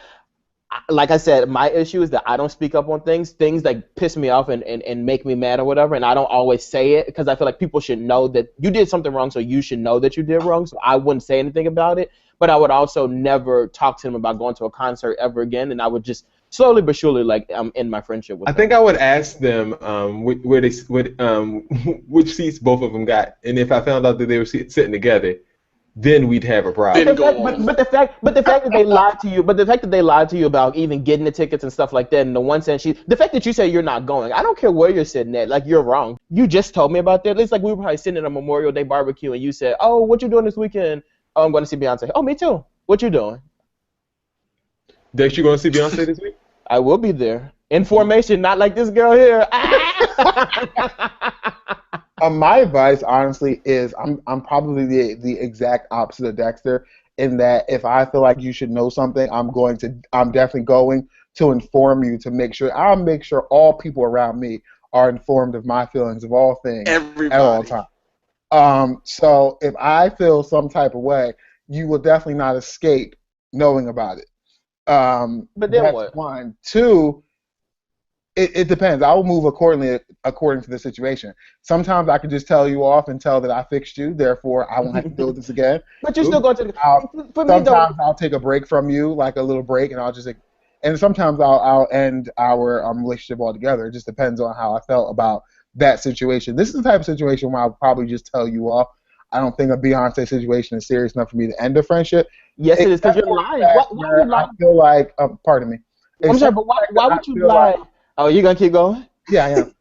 Speaker 2: Like I said, my issue is that I don't speak up on things. Things like piss me off and make me mad or whatever, and I don't always say it because I feel like people should know that you did something wrong, so you should know that you did wrong. So I wouldn't say anything about it, but I would also never talk to them about going to a concert ever again, and I would just slowly but surely like end my friendship with them.
Speaker 3: I think I would ask them which seats both of them got, and if I found out that they were sitting together, then we'd have a problem.
Speaker 2: But the fact that they lied to you, about even getting the tickets and stuff like that, and the fact that you say you're not going, I don't care where you're sitting at, like you're wrong. You just told me about that. It's like we were probably sitting at a Memorial Day barbecue and you said, "Oh, what you doing this weekend?" "Oh, I'm going to see Beyonce." "Oh, me too." "What you doing?"
Speaker 3: That you going to see Beyonce this week?
Speaker 2: I will be there. In formation, not like this girl here.
Speaker 7: My advice, honestly, is I'm probably the exact opposite of Dexter in that if I feel like you should know something, I'm definitely going to inform you to make sure all people around me are informed of my feelings of all things at all times. So if I feel some type of way, you will definitely not escape knowing about it.
Speaker 2: But then
Speaker 7: that's
Speaker 2: what?
Speaker 7: One. Two, it depends. I will move according to the situation. Sometimes I can just tell you off and tell that I fixed you, therefore I won't have to deal with this again.
Speaker 2: But you're still going to.
Speaker 7: Sometimes I'll take a break from you, like a little break, and and sometimes I'll end our relationship altogether. It just depends on how I felt about that situation. This is the type of situation where I'll probably just tell you off. I don't think a Beyonce situation is serious enough for me to end a friendship.
Speaker 2: Yes, it is, because you're lying. Why are you lying?
Speaker 7: I feel like, pardon me.
Speaker 2: I'm sorry, but why would you lie? Oh, you gonna keep going?
Speaker 7: Yeah, I am.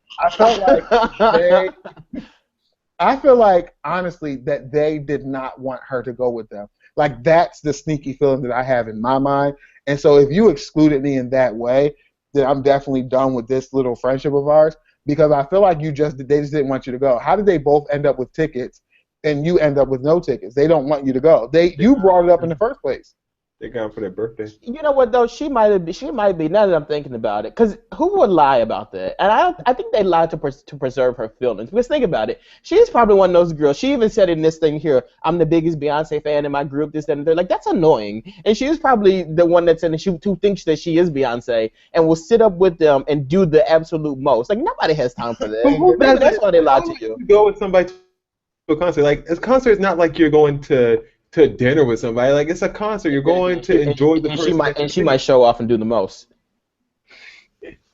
Speaker 7: I feel like honestly that they did not want her to go with them. Like that's the sneaky feeling that I have in my mind. And so if you excluded me in that way, then I'm definitely done with this little friendship of ours. because I feel like they just didn't want you to go. How did they both end up with tickets and you end up with no tickets? They don't want you to go. You brought it up in the first place.
Speaker 3: They got him for their birthday.
Speaker 2: You know what though? She might be. Now that I'm thinking about it, because who would lie about that? And I think they lied to preserve her feelings. Because think about it, she's probably one of those girls. She even said in this thing here, "I'm the biggest Beyonce fan in my group." This, that, and they're like, that's annoying. And she is probably the one that's in the shoot who thinks that she is Beyonce and will sit up with them and do the absolute most. Like nobody has time for that. Maybe that's why they lied to you.
Speaker 3: Go with somebody to a concert. Like a concert is not like you're going to dinner with somebody. Like it's a concert. You're going to enjoy the person.
Speaker 2: She might show off and do the most.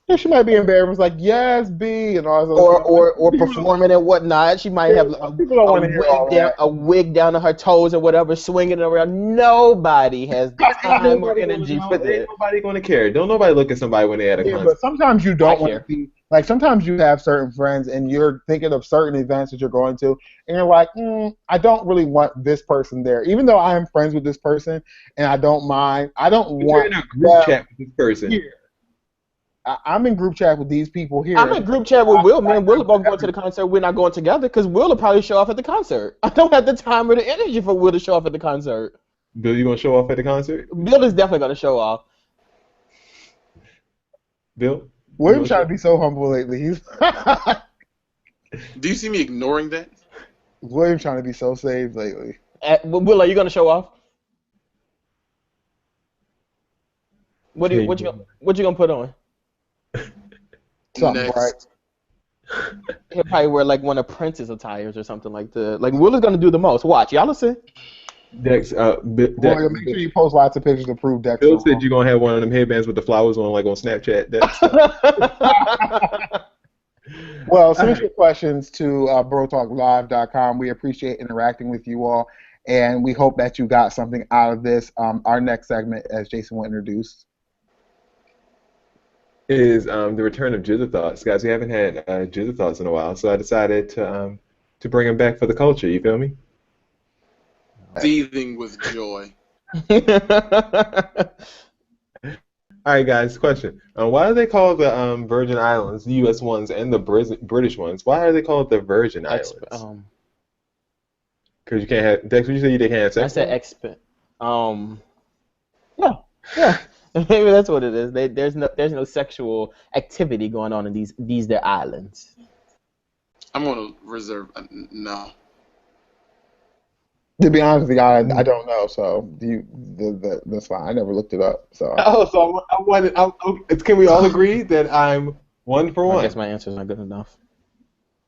Speaker 7: Yeah, she might be embarrassed, like yes, B, and all.
Speaker 2: Or performing and whatnot. She might have a wig down to her toes or whatever, swinging it around. Nobody has time or energy for that.
Speaker 3: Ain't nobody going to care. Don't nobody look at somebody when they're at a concert.
Speaker 7: But sometimes you don't want to be. Like, sometimes you have certain friends and you're thinking of certain events that you're going to, and you're like, I don't really want this person there. Even though I am friends with this person and I don't mind, I don't want...
Speaker 3: You're in a group chat with this person.
Speaker 7: Here. I'm in group chat with these people here.
Speaker 2: I'm in group chat with Will, man. Will are both going to the concert. We're not going together because Will will probably show off at the concert. I don't have the time or the energy for Will to show off at the concert.
Speaker 3: Bill, you going to show off at the concert?
Speaker 2: Bill is definitely going to show off.
Speaker 3: Bill?
Speaker 7: William's trying to be so humble lately.
Speaker 6: Do you see me ignoring that?
Speaker 7: William's trying to be so saved lately.
Speaker 2: Will, are you going to show off? What you gonna put on?
Speaker 7: Something
Speaker 6: Next.
Speaker 7: bright.
Speaker 2: He'll probably wear like one of Prince's attires or something like that. Like Will is gonna do the most. Watch, y'all listen.
Speaker 3: Dex,
Speaker 7: Make sure you post lots of pictures to prove Dex.
Speaker 3: Bill said you're gonna have one of them headbands with the flowers on, like on Snapchat.
Speaker 7: Well, send your questions to BroTalkLive.com. We appreciate interacting with you all, and we hope that you got something out of this. Our next segment, as Jason will introduce,
Speaker 3: is the return of Jizza Thoughts. Guys, we haven't had Jizza Thoughts in a while, so I decided to bring them back for the culture. You feel me?
Speaker 6: Seething with joy.
Speaker 3: All right, guys. Question: why do they call the Virgin Islands, the U.S. ones, and the British ones? Why are they called the Virgin Islands? Because you can't have. Dex, what you say? They can't have sex?
Speaker 2: I said Yeah. Maybe that's what it is. There's no sexual activity going on in these their islands.
Speaker 6: I'm gonna reserve. No.
Speaker 7: to be honest with you, I don't know. So that's fine. I never looked it up. So.
Speaker 3: Oh, so can we all agree that I'm 1 for 1?
Speaker 2: I guess my answer's not good enough.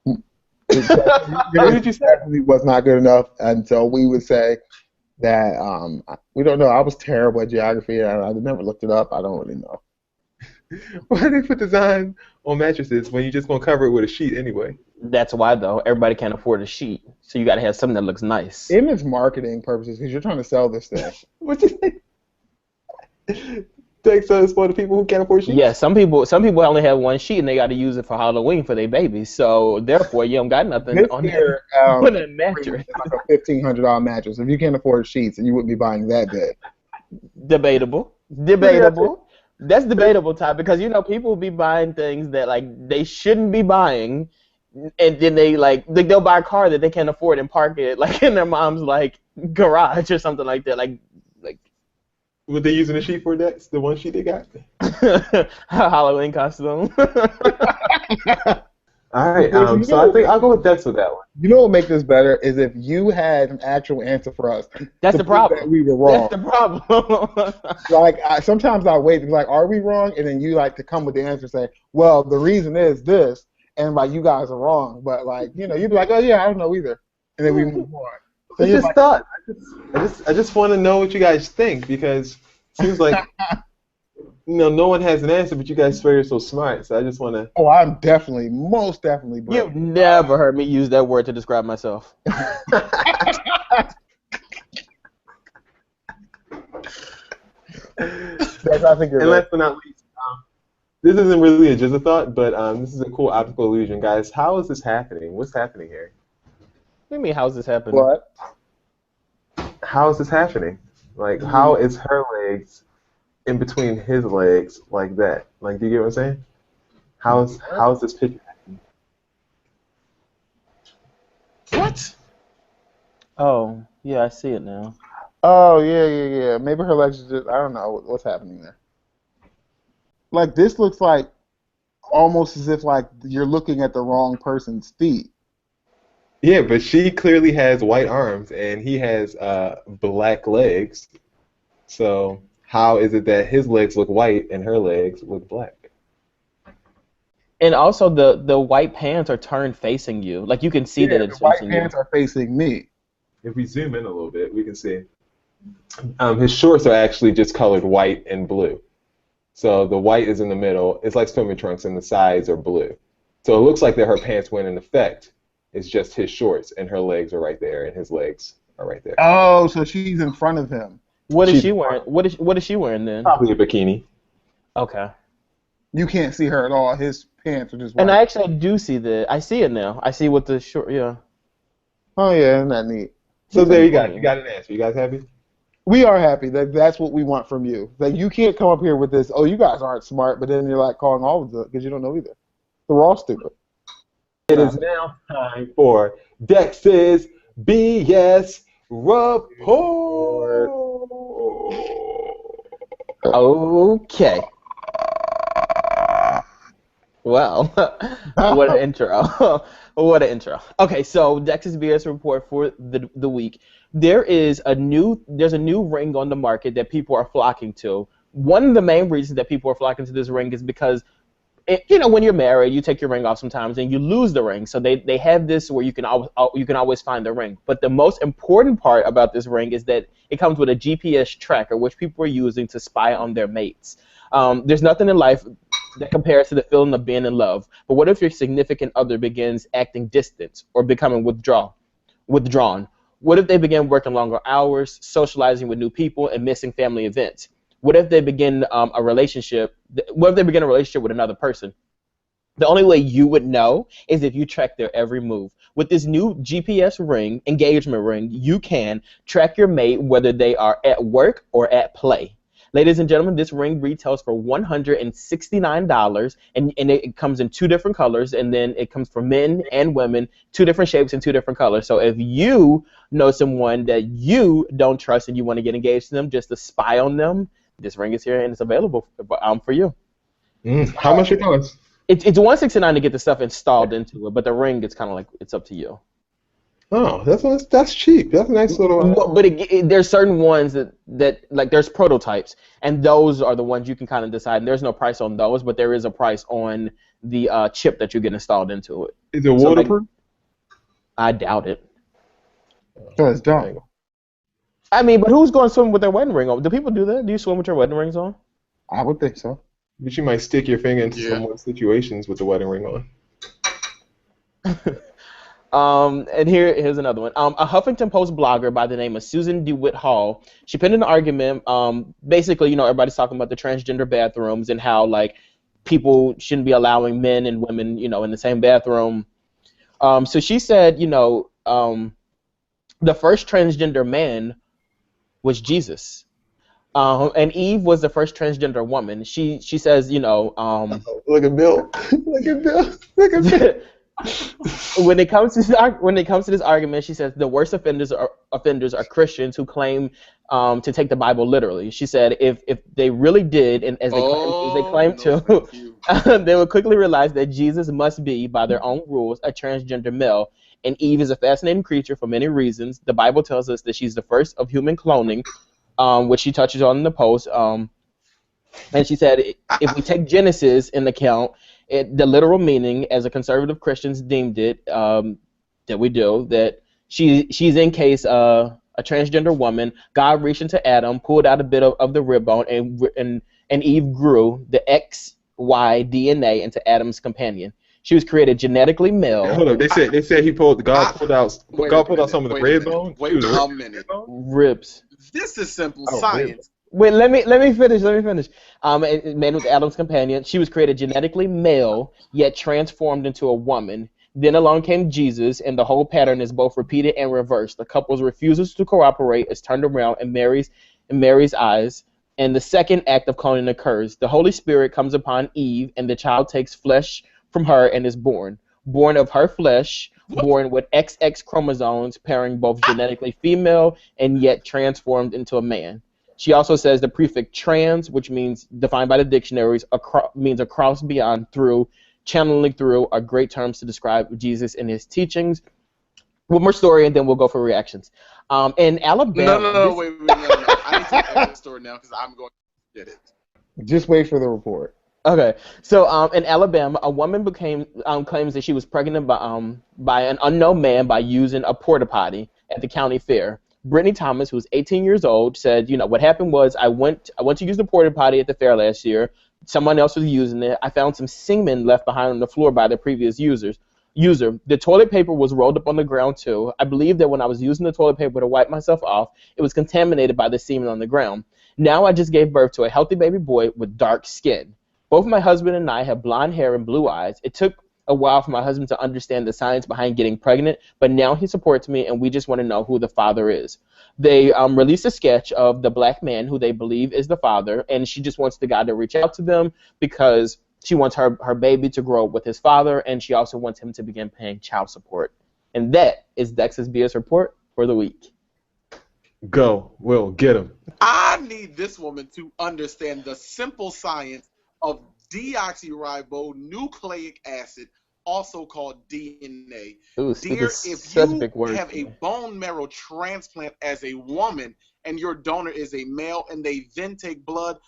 Speaker 7: What did you say? Was not good enough, and so we would say that we don't know. I was terrible at geography, and I never looked it up. I don't really know.
Speaker 3: Why do they put design on mattresses when you're just gonna cover it with a sheet anyway?
Speaker 2: That's why, though. Everybody can't afford a sheet, so you got to have something that looks nice.
Speaker 7: Image marketing purposes, because you're trying to sell this thing.
Speaker 3: What you think? Thanks for the people who can't afford sheets.
Speaker 2: Yeah, some people only have one sheet and they got to use it for Halloween for their babies. So therefore, you don't got nothing
Speaker 7: This
Speaker 2: on
Speaker 7: here,
Speaker 2: a mattress.
Speaker 7: Like a $1,500 mattress. If you can't afford sheets, and you wouldn't be buying that bed.
Speaker 2: Debatable. That's debatable, Ty, because people will be buying things that they shouldn't be buying, and then they'll buy a car that they can't afford and park it in their mom's garage or something like that.
Speaker 3: What they using the sheet for? That's the one sheet they got.
Speaker 2: Halloween costume.
Speaker 3: All right, so I think I'll go with Dex with that one.
Speaker 7: You know what would make this better is if you had an actual answer for us.
Speaker 2: That's the problem.
Speaker 7: That we were wrong.
Speaker 2: That's the problem.
Speaker 7: Sometimes I wait and be like, are we wrong? And then you to come with the answer and say, well, the reason is this, and you guys are wrong. But you'd be like, oh yeah, I don't know either, and then we move on. So
Speaker 3: I just thought. I just want to know what you guys think, because it seems like no one has an answer, but you guys swear you're so smart. So I just want to.
Speaker 7: Oh, I'm most definitely brilliant.
Speaker 2: You've never heard me use that word to describe myself.
Speaker 7: I think you're
Speaker 3: and last but not least, this isn't really a Jizza thought, but this is a cool optical illusion, guys. How is this happening? What's happening here?
Speaker 2: What do you mean, how's this happening?
Speaker 7: What?
Speaker 3: How is this happening? How is her legs in between his legs like that? Do you get what I'm saying? How's this picture happening?
Speaker 6: What?
Speaker 2: Oh, yeah, I see it now.
Speaker 7: Oh, yeah. Maybe her legs are just, I don't know what's happening there. Like, this looks like almost as if, like, you're looking at the wrong person's feet.
Speaker 3: Yeah, but she clearly has white arms and he has black legs. So how is it that his legs look white and her legs look black?
Speaker 2: And also, the white pants are turned facing you. Like, you can see that it's
Speaker 7: the white
Speaker 2: facing you.
Speaker 7: pants are facing me.
Speaker 3: If we zoom in a little bit, we can see his shorts are actually just colored white and blue. So the white is in the middle. It's like swimming trunks, and the sides are blue. So it looks like that her pants went in effect. It's just his shorts, and her legs are right there, and his legs are right there.
Speaker 7: Oh, so she's in front of him.
Speaker 2: What is she wearing? What is she wearing then?
Speaker 3: Probably a bikini.
Speaker 2: Okay.
Speaker 7: You can't see her at all. His pants are just white.
Speaker 2: And I actually do see I see it now. I see what the short. Yeah.
Speaker 7: Oh, yeah, isn't that neat?
Speaker 3: So there you got it. You got an answer. You guys happy?
Speaker 7: We are happy. That's what we want from you. Like, you can't come up here with this, oh, you guys aren't smart, but then you're like calling all of them because you don't know either. So we're all stupid.
Speaker 3: It is now time for Dex's BS Report.
Speaker 2: Okay. Well, what an intro. What an intro. Okay, so Dex's BS Report for the week. There's a new ring on the market that people are flocking to. One of the main reasons that people are flocking to this ring is because when you're married, you take your ring off sometimes and you lose the ring. So they have this where you can always find the ring. But the most important part about this ring is that it comes with a GPS tracker, which people are using to spy on their mates. There's nothing in life that compares to the feeling of being in love. But what if your significant other begins acting distant or becoming withdrawn? What if they begin working longer hours, socializing with new people, and missing family events? What if they begin a relationship? What if they begin a relationship with another person? The only way you would know is if you track their every move. With this new GPS ring, engagement ring, you can track your mate whether they are at work or at play. Ladies and gentlemen, this ring retails for $169, and it comes in 2 different colors, and then it comes for men and women, 2 different shapes and 2 different colors. So if you know someone that you don't trust and you want to get engaged to them just to spy on them, this ring is here and it's available for you.
Speaker 3: How much it costs?
Speaker 2: It's $169 to get the stuff installed into it, but the ring, it's kind of like it's up to you.
Speaker 3: Oh, that's cheap. That's a nice little.
Speaker 2: But there's certain ones that like there's prototypes, and those are the ones you can kind of decide. And there's no price on those, but there is a price on the chip that you get installed into it.
Speaker 3: Is it waterproof?
Speaker 2: I doubt it.
Speaker 7: So it's dumb.
Speaker 2: I mean, but who's going to swim with their wedding ring on? Do people do that? Do you swim with your wedding rings on?
Speaker 7: I would think so.
Speaker 3: But you might stick your finger into someone's situations with the wedding ring on.
Speaker 2: And here's another one. A Huffington Post blogger by the name of Susan DeWitt Hall, she penned an argument. Basically, everybody's talking about the transgender bathrooms and how like people shouldn't be allowing men and women, in the same bathroom. So she said, the first transgender man was Jesus. And Eve was the first transgender woman. She says,
Speaker 3: Look at Bill. Look at Bill. Look at Bill.
Speaker 2: When it comes to this argument, she says the worst offenders are Christians who claim to take the Bible literally. She said if they really did, and as they claim to, they would quickly realize that Jesus must be, by their own rules, a transgender male, and Eve is a fascinating creature for many reasons. The Bible tells us that she's the first of human cloning, which she touches on in the post. And she said if we take Genesis in account, the literal meaning, as a conservative Christians deemed it, that we do, that she's in case a transgender woman. God reached into Adam, pulled out a bit of the rib bone, and Eve grew the XY DNA into Adam's companion. She was created genetically male.
Speaker 3: Hold up, they said God pulled out some of the rib bone.
Speaker 6: Wait a minute.
Speaker 2: Ribs.
Speaker 6: This is simple science.
Speaker 2: Ribs. Wait, let me finish. Man was Adam's companion. She was created genetically male, yet transformed into a woman. Then along came Jesus, and the whole pattern is both repeated and reversed. The couple's refusal to cooperate is turned around in Mary's eyes, and the second act of cloning occurs. The Holy Spirit comes upon Eve, and the child takes flesh from her and is born. Born of her flesh, born with XX chromosomes, pairing both genetically female and yet transformed into a man. She also says the prefix trans, which means, defined by the dictionaries, means across, beyond, through, channeling through, are great terms to describe Jesus and his teachings. One more story, and then we'll go for reactions. In Alabama...
Speaker 6: No, wait, no. I need to end the story now because I'm going to get it.
Speaker 7: Just wait for the report.
Speaker 2: Okay, so in Alabama, a woman claims that she was pregnant by an unknown man by using a porta potty at the county fair. Brittany Thomas, who was 18 years old, said, what happened was I went to use the porta potty at the fair last year. Someone else was using it. I found some semen left behind on the floor by the previous user. The toilet paper was rolled up on the ground too. I believe that when I was using the toilet paper to wipe myself off, it was contaminated by the semen on the ground. Now I just gave birth to a healthy baby boy with dark skin. Both my husband and I have blonde hair and blue eyes. It took a while for my husband to understand the science behind getting pregnant, but now he supports me, and we just want to know who the father is. They released a sketch of the black man who they believe is the father, and she just wants the guy to reach out to them because she wants her baby to grow up with his father, and she also wants him to begin paying child support. And that is Dex's BS report for the week.
Speaker 3: Go, Will, get him.
Speaker 6: I need this woman to understand the simple science of deoxyribonucleic acid, also called DNA.
Speaker 2: Ooh,
Speaker 6: Dear, if you have a bone marrow transplant as a woman and your donor is a male and they then take blood,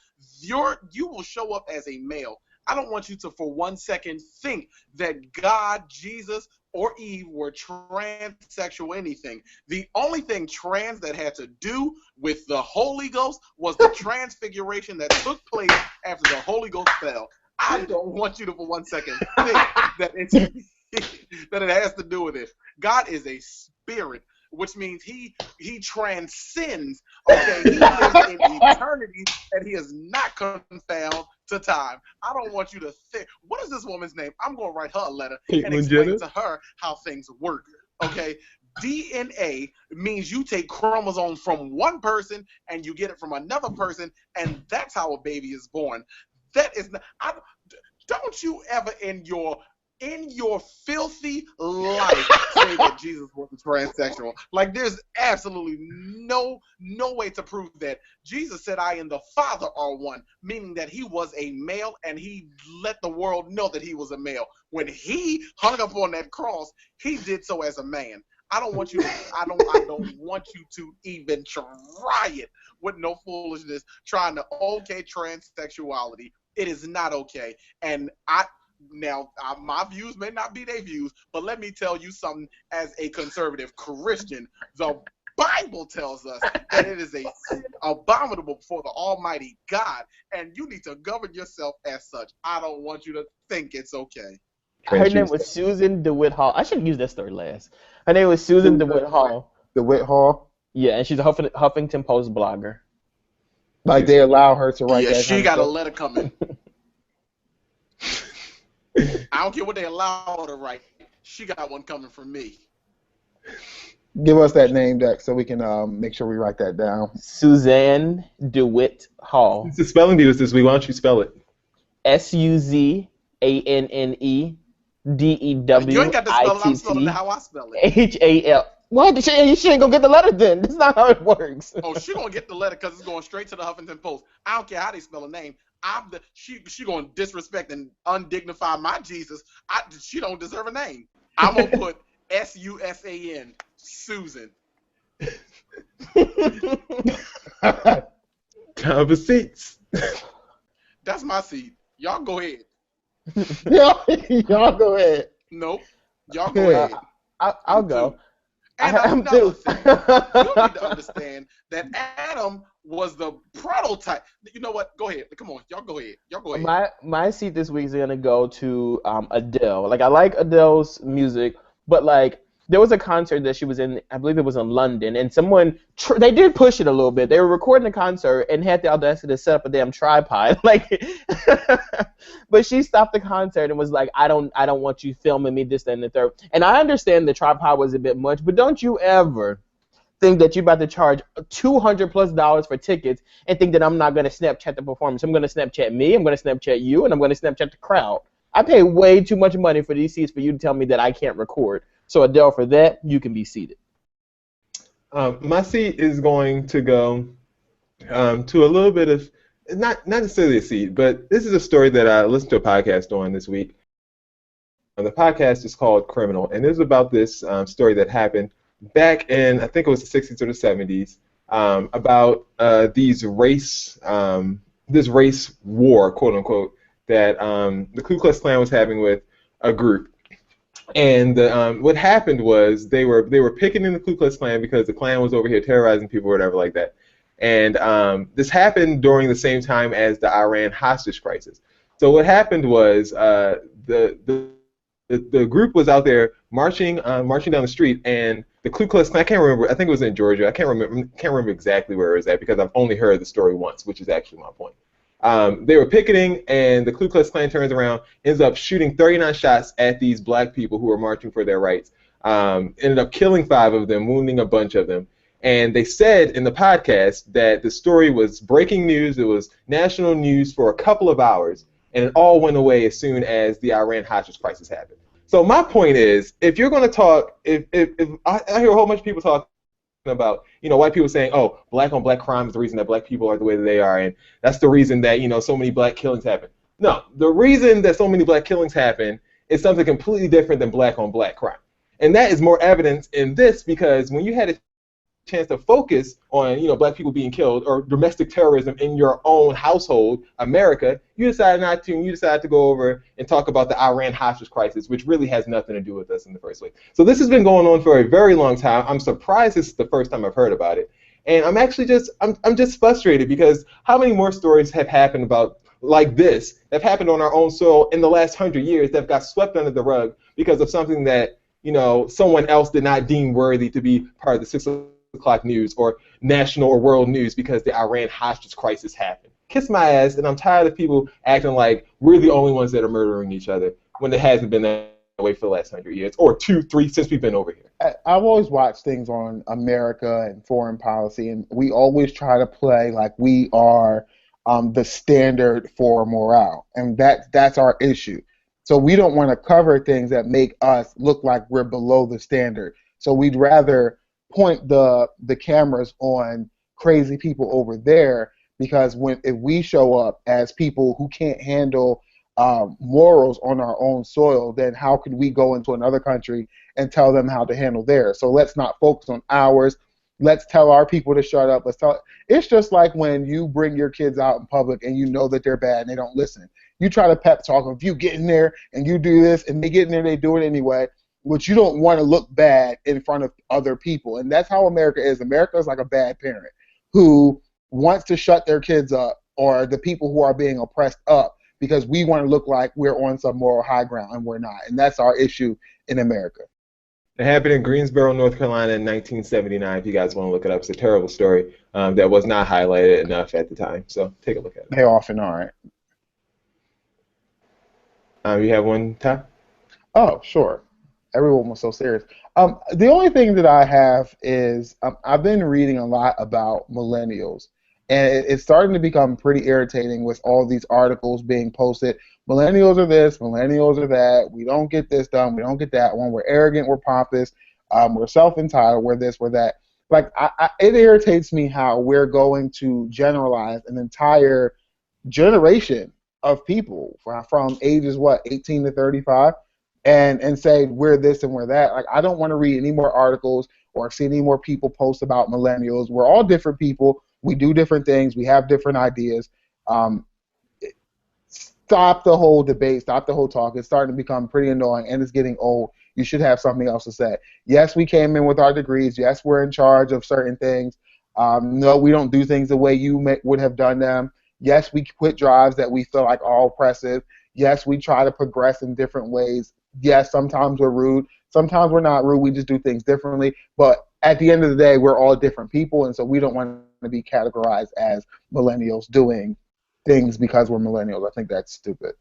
Speaker 6: you will show up as a male. I don't want you to for 1 second think that God, Jesus, or Eve were transsexual anything. The only thing trans that had to do with the Holy Ghost was the transfiguration that took place after the Holy Ghost fell. I don't want you to for 1 second think that that it has to do with it. God is a spirit, which means he transcends. Okay, he lives in eternity, and he is not confound to time. I don't want you to think. What is this woman's name? I'm going to write her a letter and explain to her how things work. Okay, DNA means you take chromosomes from one person and you get it from another person, and that's how a baby is born. That is not. Don't you ever in your filthy life say that Jesus was a transsexual. Like, there's absolutely no way to prove that. Jesus said, I and the Father are one, meaning that he was a male, and he let the world know that he was a male. When he hung up on that cross, he did so as a man. I don't want you to even try it with no foolishness, trying to okay transsexuality. It is not okay. And my views may not be their views, but let me tell you something. As a conservative Christian, the Bible tells us that it is a sin abominable before the Almighty God, and you need to govern yourself as such. I don't want you to think it's okay.
Speaker 2: Her name was Susan DeWitt Hall. I should use that story last. Her name was Susan DeWitt Hall.
Speaker 7: DeWitt Hall?
Speaker 2: Yeah, and she's a Huffington Post blogger.
Speaker 7: Like, they allow her to write that.
Speaker 6: Yeah, she got a letter coming. I don't care what they allow her to write. She got one coming from me.
Speaker 7: Give us that name, Dex, so we can make sure we write that down.
Speaker 2: Suzanne DeWitt Hall.
Speaker 3: It's a spelling bee this week. Why don't you spell it?
Speaker 2: SUZANNEDEWITT.
Speaker 6: You ain't got to spell it. I'm spelling it how I spell it.
Speaker 2: HAL. What? She ain't gonna get the letter then. That's not how it works.
Speaker 6: Oh, she gonna get the letter because it's going straight to the Huffington Post. I don't care how they spell a name. She gonna disrespect and undignify my Jesus. She don't deserve a name. I'm gonna put SUSAN, Susan.
Speaker 3: Time for seats.
Speaker 6: That's my seat. Y'all go ahead.
Speaker 7: Y'all go ahead.
Speaker 6: Nope. Y'all go ahead.
Speaker 2: I'll go.
Speaker 6: And another thing, you need to understand that Adam was the prototype. You know what? Go ahead. Come on. Y'all go ahead.
Speaker 2: My seat this week is going to go to Adele. Like, I like Adele's music, but, like, there was a concert that she was in, I believe it was in London, and someone, they did push it a little bit. They were recording the concert and had the audacity to set up a damn tripod. Like, but she stopped the concert and was like, I don't want you filming me, this, that, and the third. And I understand the tripod was a bit much, but don't you ever think that you're about to charge $200+ for tickets and think that I'm not going to Snapchat the performance. I'm going to Snapchat me, I'm going to Snapchat you, and I'm going to Snapchat the crowd. I pay way too much money for these seats for you to tell me that I can't record. So Adele, for that, you can be seated.
Speaker 3: My seat is going to go to a little bit of not necessarily a seat, but this is a story that I listened to a podcast on this week. The podcast is called Criminal, and it is about this story that happened back in, I think it was the 60s or the 70s, about this race war, quote unquote, that the Ku Klux Klan was having with a group. And what happened was they were picketing the Ku Klux Klan because the Klan was over here terrorizing people or whatever like that. And this happened during the same time as the Iran hostage crisis. So what happened was the group was out there marching down the street, and the Ku Klux Klan, I can't remember, I think it was in Georgia. I can't remember exactly where it was at because I've only heard the story once, which is actually my point. They were picketing, and the Ku Klux Klan turns around, ends up shooting 39 shots at these black people who were marching for their rights. Ended up killing 5 of them, wounding a bunch of them. And they said in the podcast that the story was breaking news. It was national news for a couple of hours, and it all went away as soon as the Iran hostage crisis happened. So my point is, if you're going to talk, if I hear a whole bunch of people talking about, white people saying, oh, black on black crime is the reason that black people are the way that they are, and that's the reason that, so many black killings happen. No, the reason that so many black killings happen is something completely different than black on black crime. And that is more evidence in this because when you had a chance to focus on, black people being killed or domestic terrorism in your own household, America, you decided not to, and you decided to go over and talk about the Iran hostage crisis, which really has nothing to do with us in the first place. So this has been going on for a very long time. I'm surprised this is the first time I've heard about it. And I'm actually I'm just frustrated because how many more stories have happened about like this that have happened on our own soil in the last 100 years that got swept under the rug because of something that, someone else did not deem worthy to be part of the 6 o'clock news or national or world news because the Iran hostage crisis happened. Kiss my ass, and I'm tired of people acting like we're the only ones that are murdering each other when it hasn't been that way for the last 100 years or 2, 3 since we've been over here.
Speaker 7: I've always watched things on America and foreign policy, and we always try to play like we are the standard for morale, and that's our issue. So we don't want to cover things that make us look like we're below the standard. So we'd rather point the cameras on crazy people over there because if we show up as people who can't handle morals on our own soil, then how could we go into another country and tell them how to handle theirs? So let's not focus on ours. Let's tell our people to shut up. It's just like when you bring your kids out in public and you know that they're bad and they don't listen. You try to pep talk them. If you get in there and you do this and they get in there, they do it anyway. Which you don't want to look bad in front of other people. And that's how America is. America is like a bad parent who wants to shut their kids up or the people who are being oppressed up because we want to look like we're on some moral high ground and we're not. And that's our issue in America.
Speaker 3: It happened in Greensboro, North Carolina in 1979. If you guys want to look it up, it's a terrible story that was not highlighted enough at the time. So take a look at it.
Speaker 7: They often aren't.
Speaker 3: You have one, Ty?
Speaker 7: Oh, sure. Everyone was so serious. The only thing that I have is I've been reading a lot about millennials, and it's starting to become pretty irritating with all these articles being posted. Millennials are this, millennials are that. We don't get this done. We don't get that one. We're arrogant. We're pompous. We're self-entitled. We're this. We're that. Like it irritates me how we're going to generalize an entire generation of people from ages 18 to 35. And say we're this and we're that. Like I don't want to read any more articles or see any more people post about millennials. We're all different people. We do different things. We have different ideas. Stop the whole debate. Stop the whole talk. It's starting to become pretty annoying, and it's getting old. You should have something else to say. Yes, we came in with our degrees. Yes, we're in charge of certain things. No, we don't do things the way you would have done them. Yes, we quit drives that we feel like are oppressive. Yes, we try to progress in different ways. Yes, sometimes we're rude. Sometimes we're not rude. We just do things differently. But at the end of the day, we're all different people, and so we don't want to be categorized as millennials doing things because we're millennials. I think that's stupid.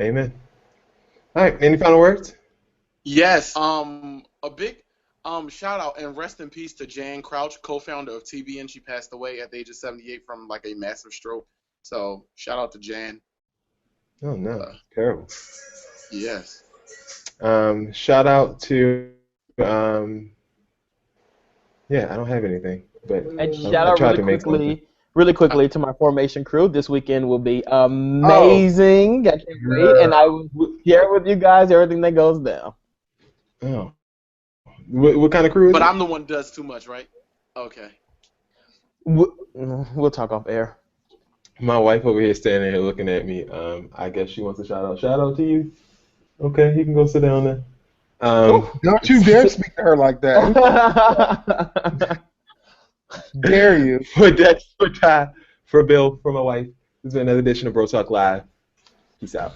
Speaker 3: Amen. All right. Any final words?
Speaker 6: Yes. A big shout out and rest in peace to Jan Crouch, co-founder of TBN. She passed away at the age of 78 from like a massive stroke. So shout out to Jan.
Speaker 3: Oh no, terrible.
Speaker 6: Yes.
Speaker 3: Shout out to yeah, I don't have anything, but
Speaker 2: And
Speaker 3: I
Speaker 2: shout out
Speaker 3: tried to make something.
Speaker 2: really quickly to my formation crew. This weekend will be amazing. I can't wait, and I will share with you guys everything that goes down.
Speaker 3: Oh, what kind of crew is
Speaker 6: But
Speaker 3: it?
Speaker 6: I'm the one who does too much, right? Okay.
Speaker 2: We'll talk off air.
Speaker 3: My wife over here standing here looking at me. I guess she wants a shout out. Shout out to you. Okay, you can go sit down there.
Speaker 7: Don't you dare speak to her like that. Dare you?
Speaker 3: For Dex, for Ty, for Bill, for my wife. This has been another edition of Bro Talk Live. Peace out.